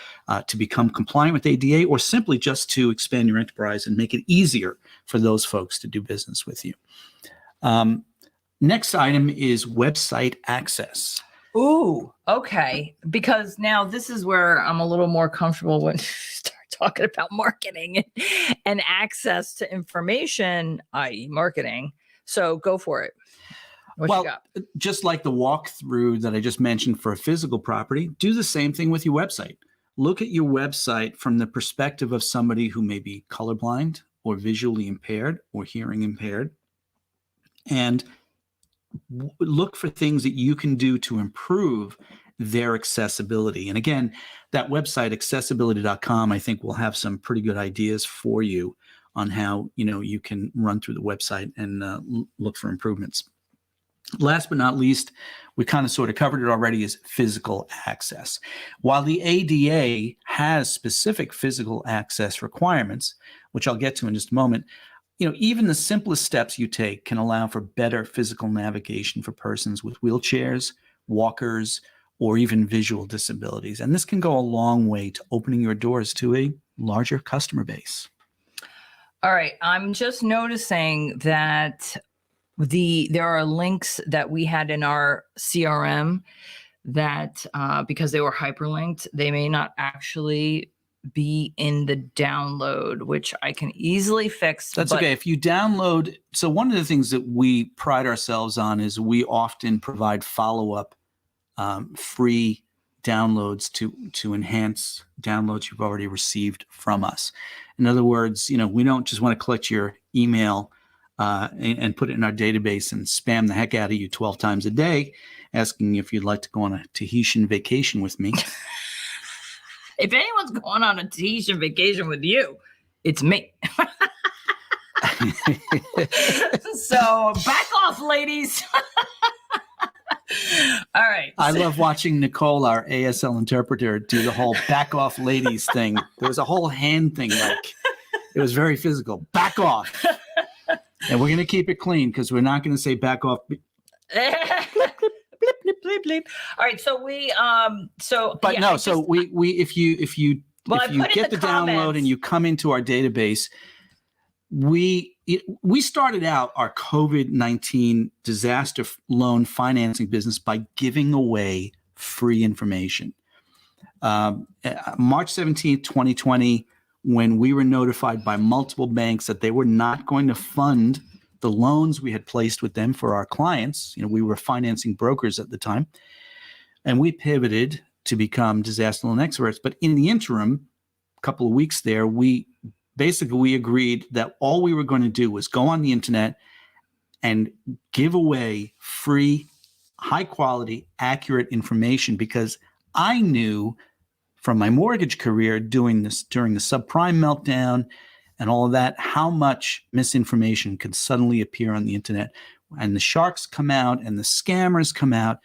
to become compliant with ADA or simply just to expand your enterprise and make it easier for those folks to do business with you? Next item is website access.
Ooh, okay. Because now this is where I'm a little more comfortable when you start talking about marketing and access to information, i.e. marketing. So go for it. What you got?
Just like the walkthrough that I just mentioned for a physical property, do the same thing with your website. Look at your website from the perspective of somebody who may be colorblind or visually impaired or hearing impaired, and look for things that you can do to improve their accessibility. And again, that website, accessibility.com, I think will have some pretty good ideas for you on how you can run through the website and look for improvements. Last but not least, we kind of sort of covered it already, is physical access. While the ADA has specific physical access requirements, which I'll get to in just a moment, even the simplest steps you take can allow for better physical navigation for persons with wheelchairs, walkers, or even visual disabilities. And this can go a long way to opening your doors to a larger customer base.
All right. I'm just noticing that there are links that we had in our CRM that because they were hyperlinked, they may not actually be in the download, which I can easily fix.
That's okay. If you download, so one of the things that we pride ourselves on is we often provide follow-up free downloads to enhance downloads you've already received from us. In other words, we don't just want to collect your email and put it in our database and spam the heck out of you 12 times a day, asking if you'd like to go on a Tahitian vacation with me.
If anyone's going on a Tahitian vacation with you, it's me. So back off, ladies. All right.
I love watching Nicole, our ASL interpreter, do the whole back off ladies thing. There was a whole hand thing, like it was very physical. Back off. And we're going to keep it clean because we're not going to say back off. Bleep,
bleep, bleep, bleep. All right. So we if you get the download and you come into our database, we started out our COVID-19 disaster loan financing business by giving away free information. March 17th, 2020, when we were notified by multiple banks that they were not going to fund the loans we had placed with them for our clients. We were financing brokers at the time, and we pivoted to become disaster loan experts. But in the interim, a couple of weeks there, we agreed that all we were going to do was go on the internet and give away free, high quality, accurate information, because I knew from my mortgage career doing this during the subprime meltdown and all of that, how much misinformation could suddenly appear on the internet, and the sharks come out and the scammers come out.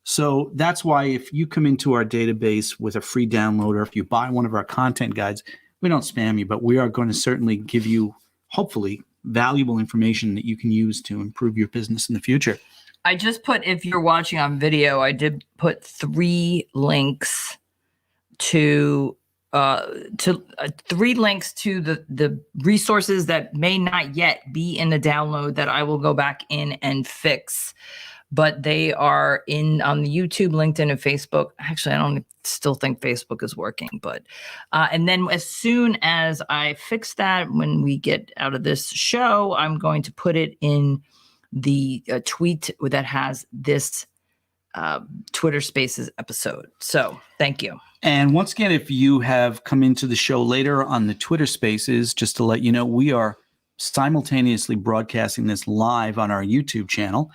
So that's why if you come into our database with a free download, or if you buy one of our content guides, we don't spam you, but we are going to certainly give you, hopefully, valuable information that you can use to improve your business in the future. I just put, if you're watching on video, I did put 3 links to the resources that may not yet be in the download that I will go back in and fix. but they are on the YouTube, LinkedIn, and Facebook. Actually, I don't still think Facebook is working, but and then as soon as I fix that, when we get out of this show, I'm going to put it in the tweet that has this Twitter Spaces episode. So thank you.
And once again, if you have come into the show later on the Twitter Spaces, just to let you know, we are simultaneously broadcasting this live on our YouTube channel.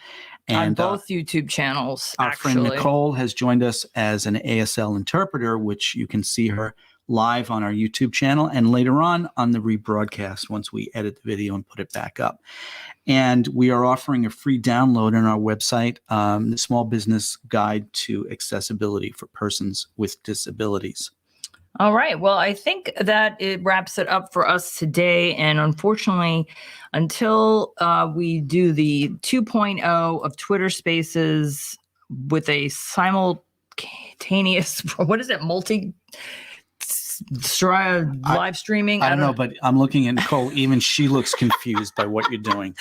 And
on both YouTube channels,
our friend Nicole has joined us as an ASL interpreter, which you can see her live on our YouTube channel and later on the rebroadcast once we edit the video and put it back up. And we are offering a free download on our website, the Small Business Guide to Accessibility for Persons with Disabilities.
All right. Well, I think that it wraps it up for us today. And unfortunately, until we do the 2.0 of Twitter Spaces with a simultaneous, what is it, live streaming?
I don't know, but I'm looking at Nicole. Even she looks confused by what you're doing.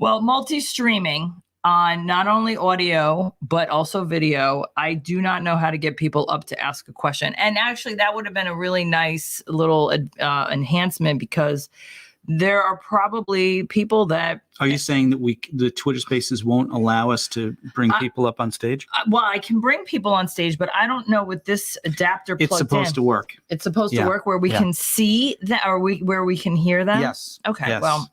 Well, multi-streaming on not only audio, but also video. I do not know how to get people up to ask a question. And actually, that would have been a really nice little enhancement, because there are probably people that...
Are you saying that the Twitter Spaces won't allow us to bring people up on stage?
Well, I can bring people on stage, but I don't know with this adapter plugged in.
It's supposed to work.
It's supposed to work where we can see that, or where we can hear them?
Yes.
Okay,
yes.
Well...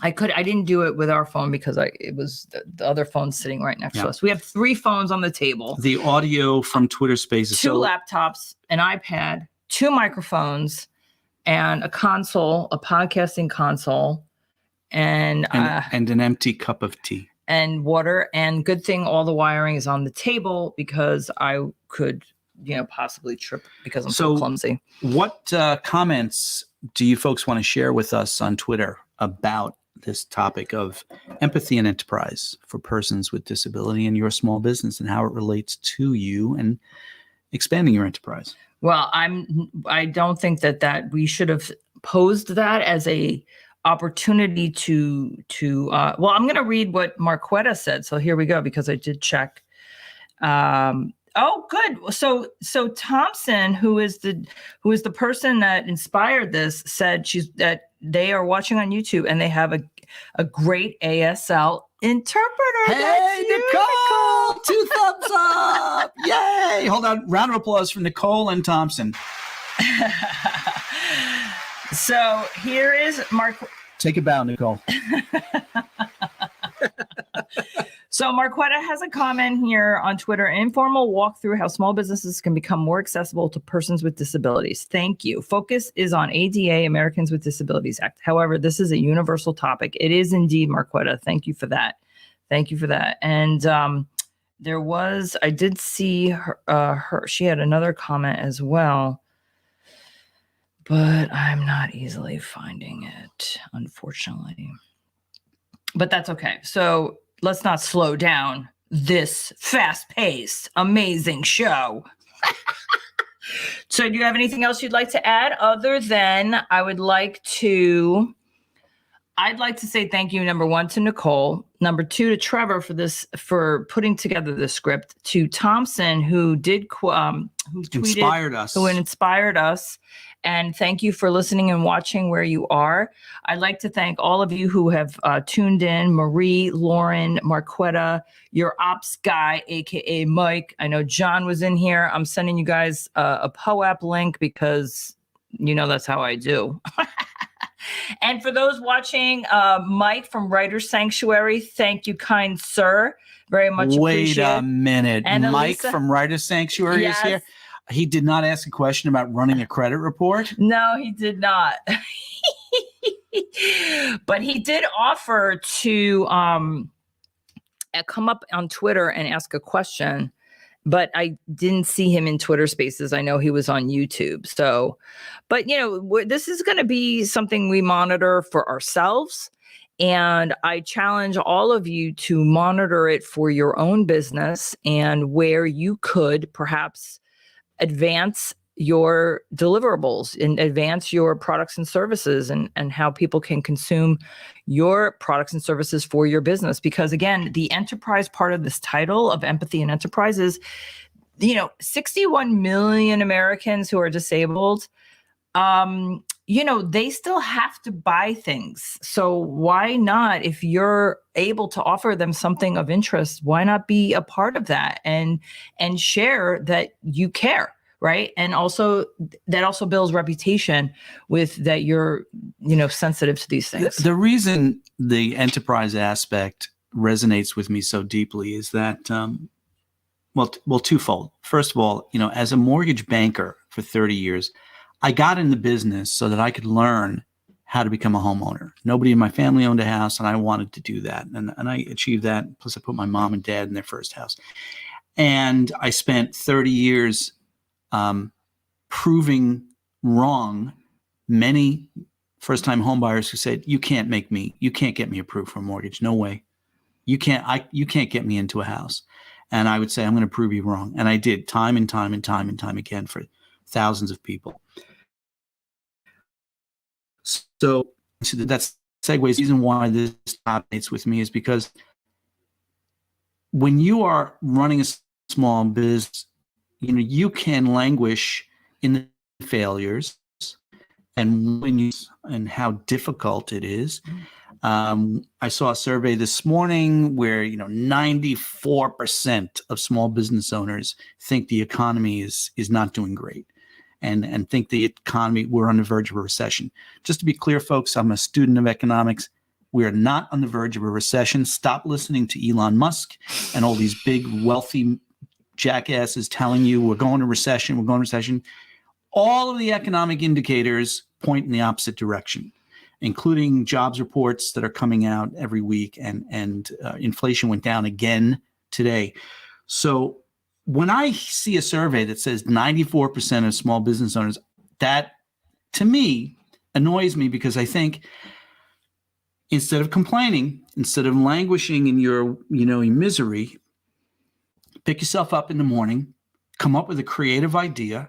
I didn't do it with our phone because it was the other phone sitting right next to us. We have 3 phones on the table.
The audio from Twitter Spaces.
2 laptops, an iPad, 2 microphones, and a console, a podcasting console, and
an empty cup of tea.
And water. And good thing all the wiring is on the table, because I could, possibly trip because I'm so clumsy.
What comments do you folks want to share with us on Twitter about this topic of empathy and enterprise for persons with disability in your small business, and how it relates to you and expanding your enterprise?
Well, I don't think that we should have posed that as a opportunity to well, I'm going to read what Marquetta said. So here we go, because I did check. Oh, good. So Thompson, who is the person that inspired this, said that they are watching on YouTube and they have a great ASL interpreter.
Hey, Nicole! 2 thumbs up! Yay! Hold on. Round of applause for Nicole and Thompson.
So here is Mark.
Take a bow, Nicole.
So Marquetta has a comment here on Twitter: informal walkthrough how small businesses can become more accessible to persons with disabilities. Thank you. Focus is on ADA, Americans with Disabilities Act. However, this is a universal topic. It is indeed, Marquetta. Thank you for that. Thank you for that. And I did see her, she had another comment as well, but I'm not easily finding it, unfortunately. But that's okay. So let's not slow down this fast-paced, amazing show. So do you have anything else you'd like to add, other than I'd like to say thank you, number 1, to Nicole, number 2, to Trevor for putting together the script, to Thompson, who inspired us. And thank you for listening and watching where you are. I'd like to thank all of you who have tuned in: Marie, Lauren, Marquetta, your ops guy, aka Mike. I know John was in here. I'm sending you guys a POAP link, because that's how I do. And for those watching, Mike from Writer's Sanctuary, thank you, kind sir. Very much appreciated.
Wait a minute.
And
Mike from Writer's Sanctuary is here? He did not ask a question about running a credit report?
No, he did not. But he did offer to come up on Twitter and ask a question. But I didn't see him in Twitter Spaces. I know he was on YouTube. So, but this is going to be something we monitor for ourselves. And I challenge all of you to monitor it for your own business, and where you could perhaps advance your deliverables and advance your products and services, and how people can consume your products and services for your business. Because again, the enterprise part of this title of empathy and enterprise is, 61 million Americans who are disabled, they still have to buy things. So why not, if you're able to offer them something of interest, why not be a part of that and share that you care, right? And also that also builds reputation with that you're, sensitive to these things.
The reason the enterprise aspect resonates with me so deeply is that, well, twofold. First of all, as a mortgage banker for 30 years, I got in the business so that I could learn how to become a homeowner. Nobody in my family owned a house, and I wanted to do that. And I achieved that. Plus, I put my mom and dad in their first house. And I spent 30 years proving wrong many first-time homebuyers who said, you can't get me approved for a mortgage. No way. You can't get me into a house. And I would say, I'm going to prove you wrong. And I did time and time and time and time again for thousands of people. So that segues. The reason why this resonates with me is because when you are running a small business, you can languish in the failures and how difficult it is. I saw a survey this morning where 94% of small business owners think the economy is not doing great, and think the economy, we're on the verge of a recession. Just to be clear, folks, I'm a student of economics. We are not on the verge of a recession. Stop listening to Elon Musk and all these big wealthy jackasses telling you we're going to recession. All of the economic indicators point in the opposite direction, including jobs reports that are coming out every week, and inflation went down again today. So when I see a survey that says 94% of small business owners, that to me annoys me, because I think instead of complaining, instead of languishing in your misery, pick yourself up in the morning, come up with a creative idea,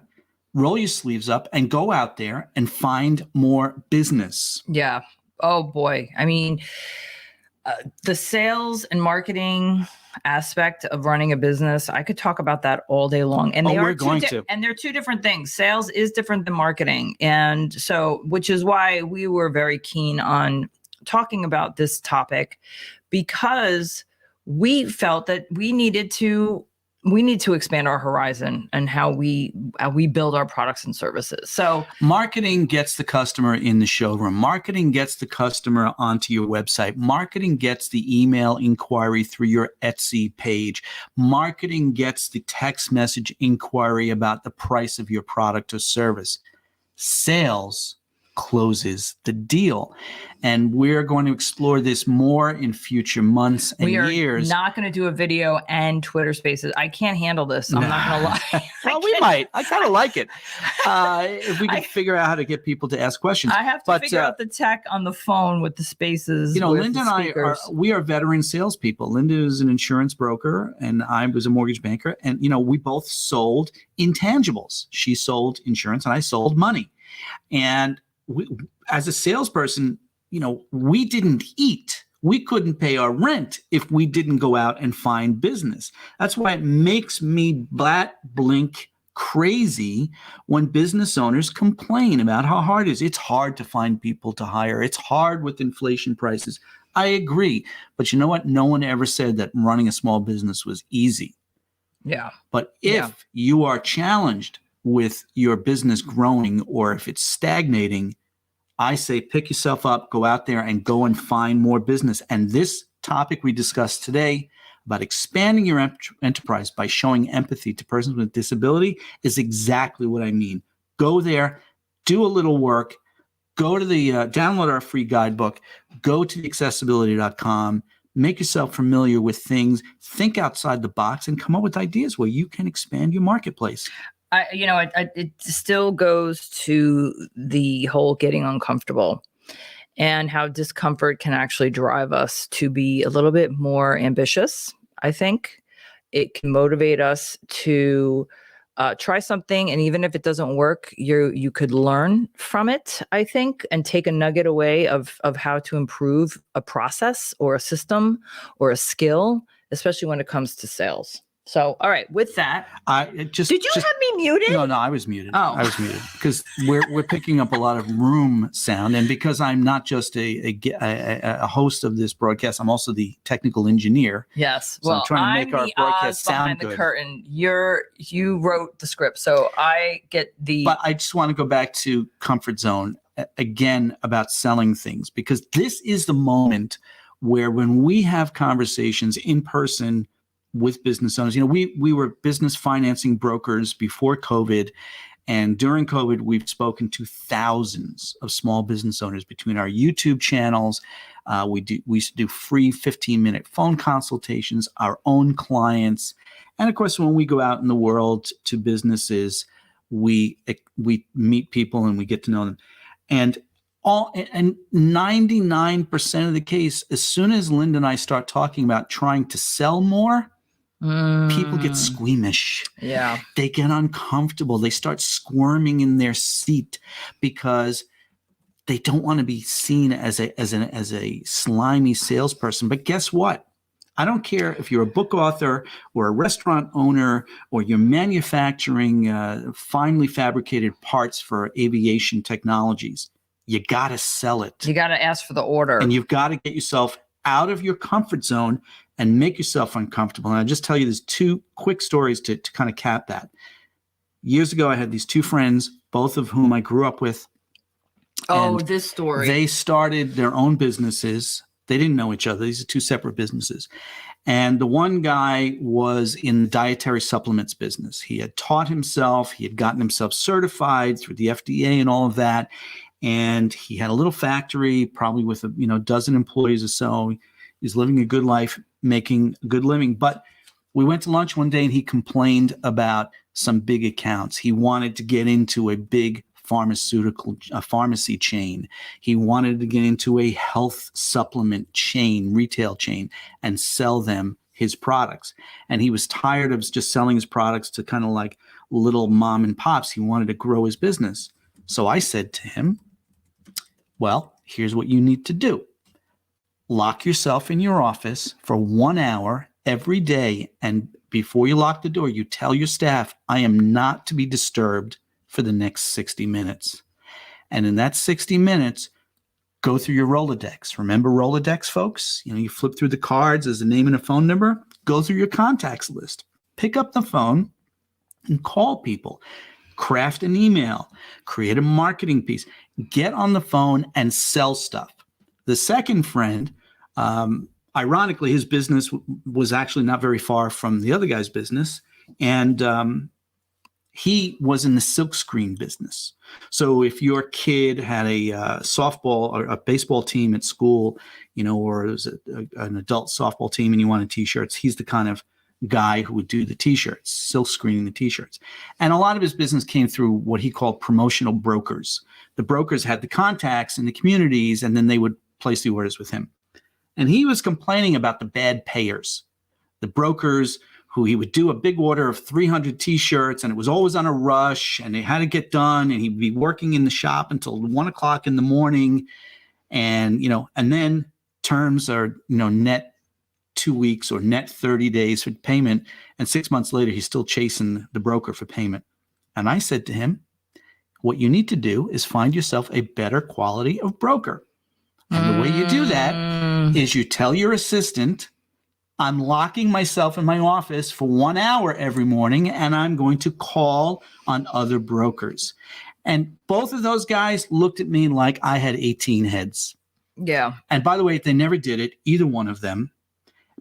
roll your sleeves up, and go out there and find more business.
Yeah. Oh boy. I mean, the sales and marketing aspect of running a business, I could talk about that all day long. And they're two different things. Sales is different than marketing. And so, which is why we were very keen on talking about this topic, because we felt that we need to expand our horizon and how we build our products and services. So
marketing gets the customer in the showroom. Marketing gets the customer onto your website. Marketing gets the email inquiry through your Etsy page. Marketing gets the text message inquiry about the price of your product or service. Sales closes the deal. And we're going to explore this more in future months and years. We are
not going to do a video and Twitter Spaces. I can't handle this. I'm not going to lie.
Well, we might. I kind of like it. If we can figure out how to get people to ask questions.
I have to figure out the tech on the phone with the Spaces.
Linda and I are veteran salespeople. Linda is an insurance broker, and I was a mortgage banker. And, we both sold intangibles. She sold insurance, and I sold money. And as a salesperson, we didn't eat. We couldn't pay our rent if we didn't go out and find business. That's why it makes me blink crazy when business owners complain about how hard it is. It's hard to find people to hire. It's hard with inflation prices. I agree. But you know what? No one ever said that running a small business was easy.
Yeah.
But if you are challenged with your business growing, or if it's stagnating, I say pick yourself up, go out there and go and find more business. And this topic we discussed today about expanding your enterprise by showing empathy to persons with disability is exactly what I mean. Go there, do a little work, go to the download our free guidebook, go to accessibility.com, make yourself familiar with things, think outside the box, and come up with ideas where you can expand your marketplace.
It still goes to the whole getting uncomfortable, and how discomfort can actually drive us to be a little bit more ambitious. I think it can motivate us to try something, and even if it doesn't work, you could learn from it, I think, and take a nugget away of how to improve a process or a system or a skill, especially when it comes to sales. So, all right, with that, did you have me muted?
No, I was muted.
Oh.
I was muted because we're picking up a lot of room sound, and because I'm not just a host of this broadcast, I'm also the technical engineer.
Yes,
so I'm trying to make our broadcast sound good.
Behind the curtain. You wrote the script, so I get the.
But I just want to go back to comfort zone again about selling things, because this is the moment where when we have conversations in person with business owners, we were business financing brokers before COVID, and during COVID, we've spoken to thousands of small business owners between our YouTube channels. We used to do free 15-minute phone consultations, our own clients, and of course, when we go out in the world to businesses, we meet people and we get to know them, and 99% of the case, as soon as Linda and I start talking about trying to sell more, people get squeamish.
Yeah.
They get uncomfortable. They start squirming in their seat because they don't want to be seen as a slimy salesperson. But guess what? I don't care if you're a book author or a restaurant owner or you're manufacturing finely fabricated parts for aviation technologies. You got to sell it.
You got to ask for the order.
And you've got to get yourself out of your comfort zone and make yourself uncomfortable. And I'll just tell you, there's two quick stories to kind of cap that. Years ago, I had these two friends, both of whom I grew up with.
Oh, this story.
They started their own businesses. They didn't know each other. These are two separate businesses. And the one guy was in the dietary supplements business. He had taught himself. He had gotten himself certified through the FDA and all of that. And he had a little factory, probably with a dozen employees or so. He's living a good life, making a good living. But we went to lunch one day and he complained about some big accounts. He wanted to get into a big pharmacy chain. He wanted to get into a health supplement chain, retail chain, and sell them his products. And he was tired of just selling his products to kind of like little mom and pops. He wanted to grow his business. So I said to him, well, here's what you need to do. Lock yourself in your office for 1 hour every day. And before you lock the door, you tell your staff, I am not to be disturbed for the next 60 minutes. And in that 60 minutes, go through your Rolodex. Remember Rolodex, folks? You flip through the cards as a name and a phone number. Go through your contacts list. Pick up the phone and call people. Craft an email. Create a marketing piece. Get on the phone and sell stuff. The second friend, ironically, his business was actually not very far from the other guy's business. And he was in the silkscreen business. So if your kid had a softball or a baseball team at school, or it was an adult softball team and you wanted T-shirts, he's the kind of guy who would do the T-shirts, silk screening the T-shirts. And a lot of his business came through what he called promotional brokers. The brokers had the contacts in the communities, and then they would place the orders with him. And he was complaining about the bad payers, the brokers who he would do a big order of 300 T-shirts, and it was always on a rush, and they had to get done, and he'd be working in the shop until 1 o'clock in the morning. And, and then terms are, net 2 weeks or net 30 days for payment. And 6 months later, he's still chasing the broker for payment. And I said to him, what you need to do is find yourself a better quality of broker. And the way you do that is you tell your assistant, I'm locking myself in my office for 1 hour every morning, and I'm going to call on other brokers. And both of those guys looked at me like I had 18 heads.
Yeah.
And by the way, they never did it, either one of them,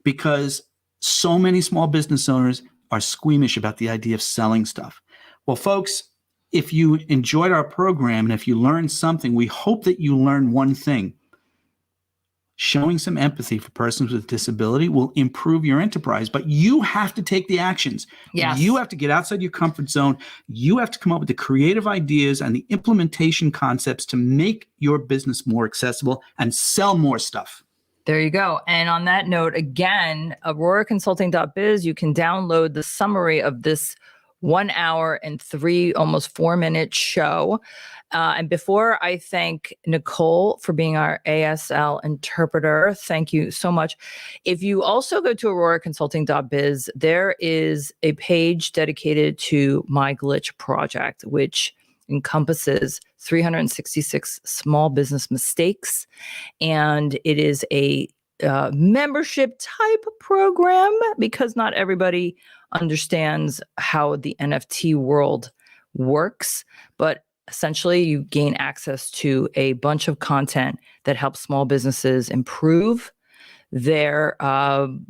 because so many small business owners are squeamish about the idea of selling stuff. Well, folks, if you enjoyed our program and if you learned something, we hope that you learned one thing. Showing some empathy for persons with disability will improve your enterprise, but you have to take the actions.
Yes.
You have to get outside your comfort zone. You have to come up with the creative ideas and the implementation concepts to make your business more accessible and sell more stuff.
There you go. And on that note, again, auroraconsulting.biz, you can download the summary of this 1 hour and almost 4 minute show. And before I thank Nicole for being our ASL interpreter, thank you so much. If you also go to auroraconsulting.biz, there is a page dedicated to my glitch project, which encompasses 366 small business mistakes. And it is a membership type program because not everybody understands how the NFT world works, but essentially you gain access to a bunch of content that helps small businesses improve their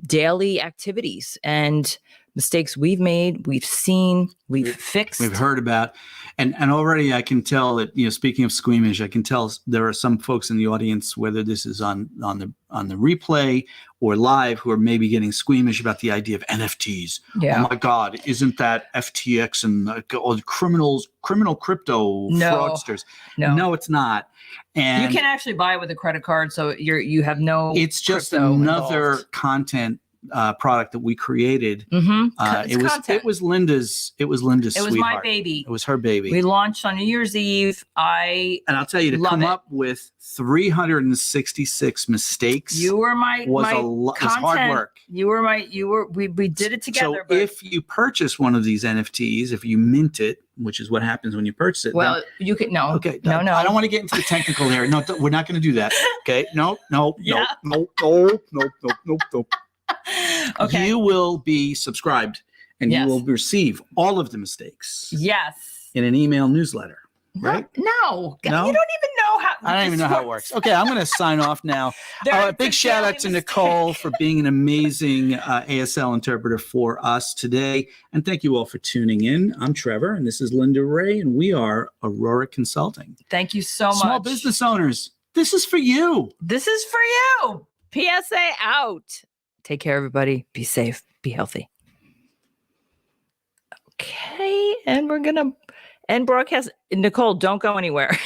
daily activities and mistakes we've made, we've seen, we've fixed.
We've heard about, and already I can tell that, speaking of squeamish, I can tell there are some folks in the audience, whether this is on the replay or live, who are maybe getting squeamish about the idea of NFTs.
Yeah.
Oh my God, isn't that FTX and all the criminal crypto fraudsters? No, it's not. And
you can actually buy it with a credit card, so you have no.
It's just
crypto
another
involved.
content product that we created.
Mm-hmm.
It was Linda's. It was Linda's.
It was
sweetheart.
my baby.
It was her baby.
We launched on New Year's Eve.
And I'll tell you, to come up with 366 mistakes.
You were my
was hard work.
We did it together.
So if you purchase one of these NFTs, if you mint it, which is what happens when you purchase it.
Well, you can no.
Okay.
No.
I don't want to get into the technical here. No, we're not going to do that. Okay. No.
Yeah.
No.
Okay.
You will be subscribed and
Yes.
you will receive all of the mistakes
Yes.
in an email newsletter. Right?
No. You don't even know how.
I don't even know how it works. Okay, I'm going to sign off now. A big shout out to Nicole for being an amazing ASL interpreter for us today. And thank you all for tuning in. I'm Trevor, and this is Linda Ray, and we are Aurora Consulting.
Thank you so much.
Small business owners, this is for you.
This is for you. PSA out. Take care, everybody. Be safe. Be healthy. Okay, and we're going to end broadcast. Nicole, don't go anywhere.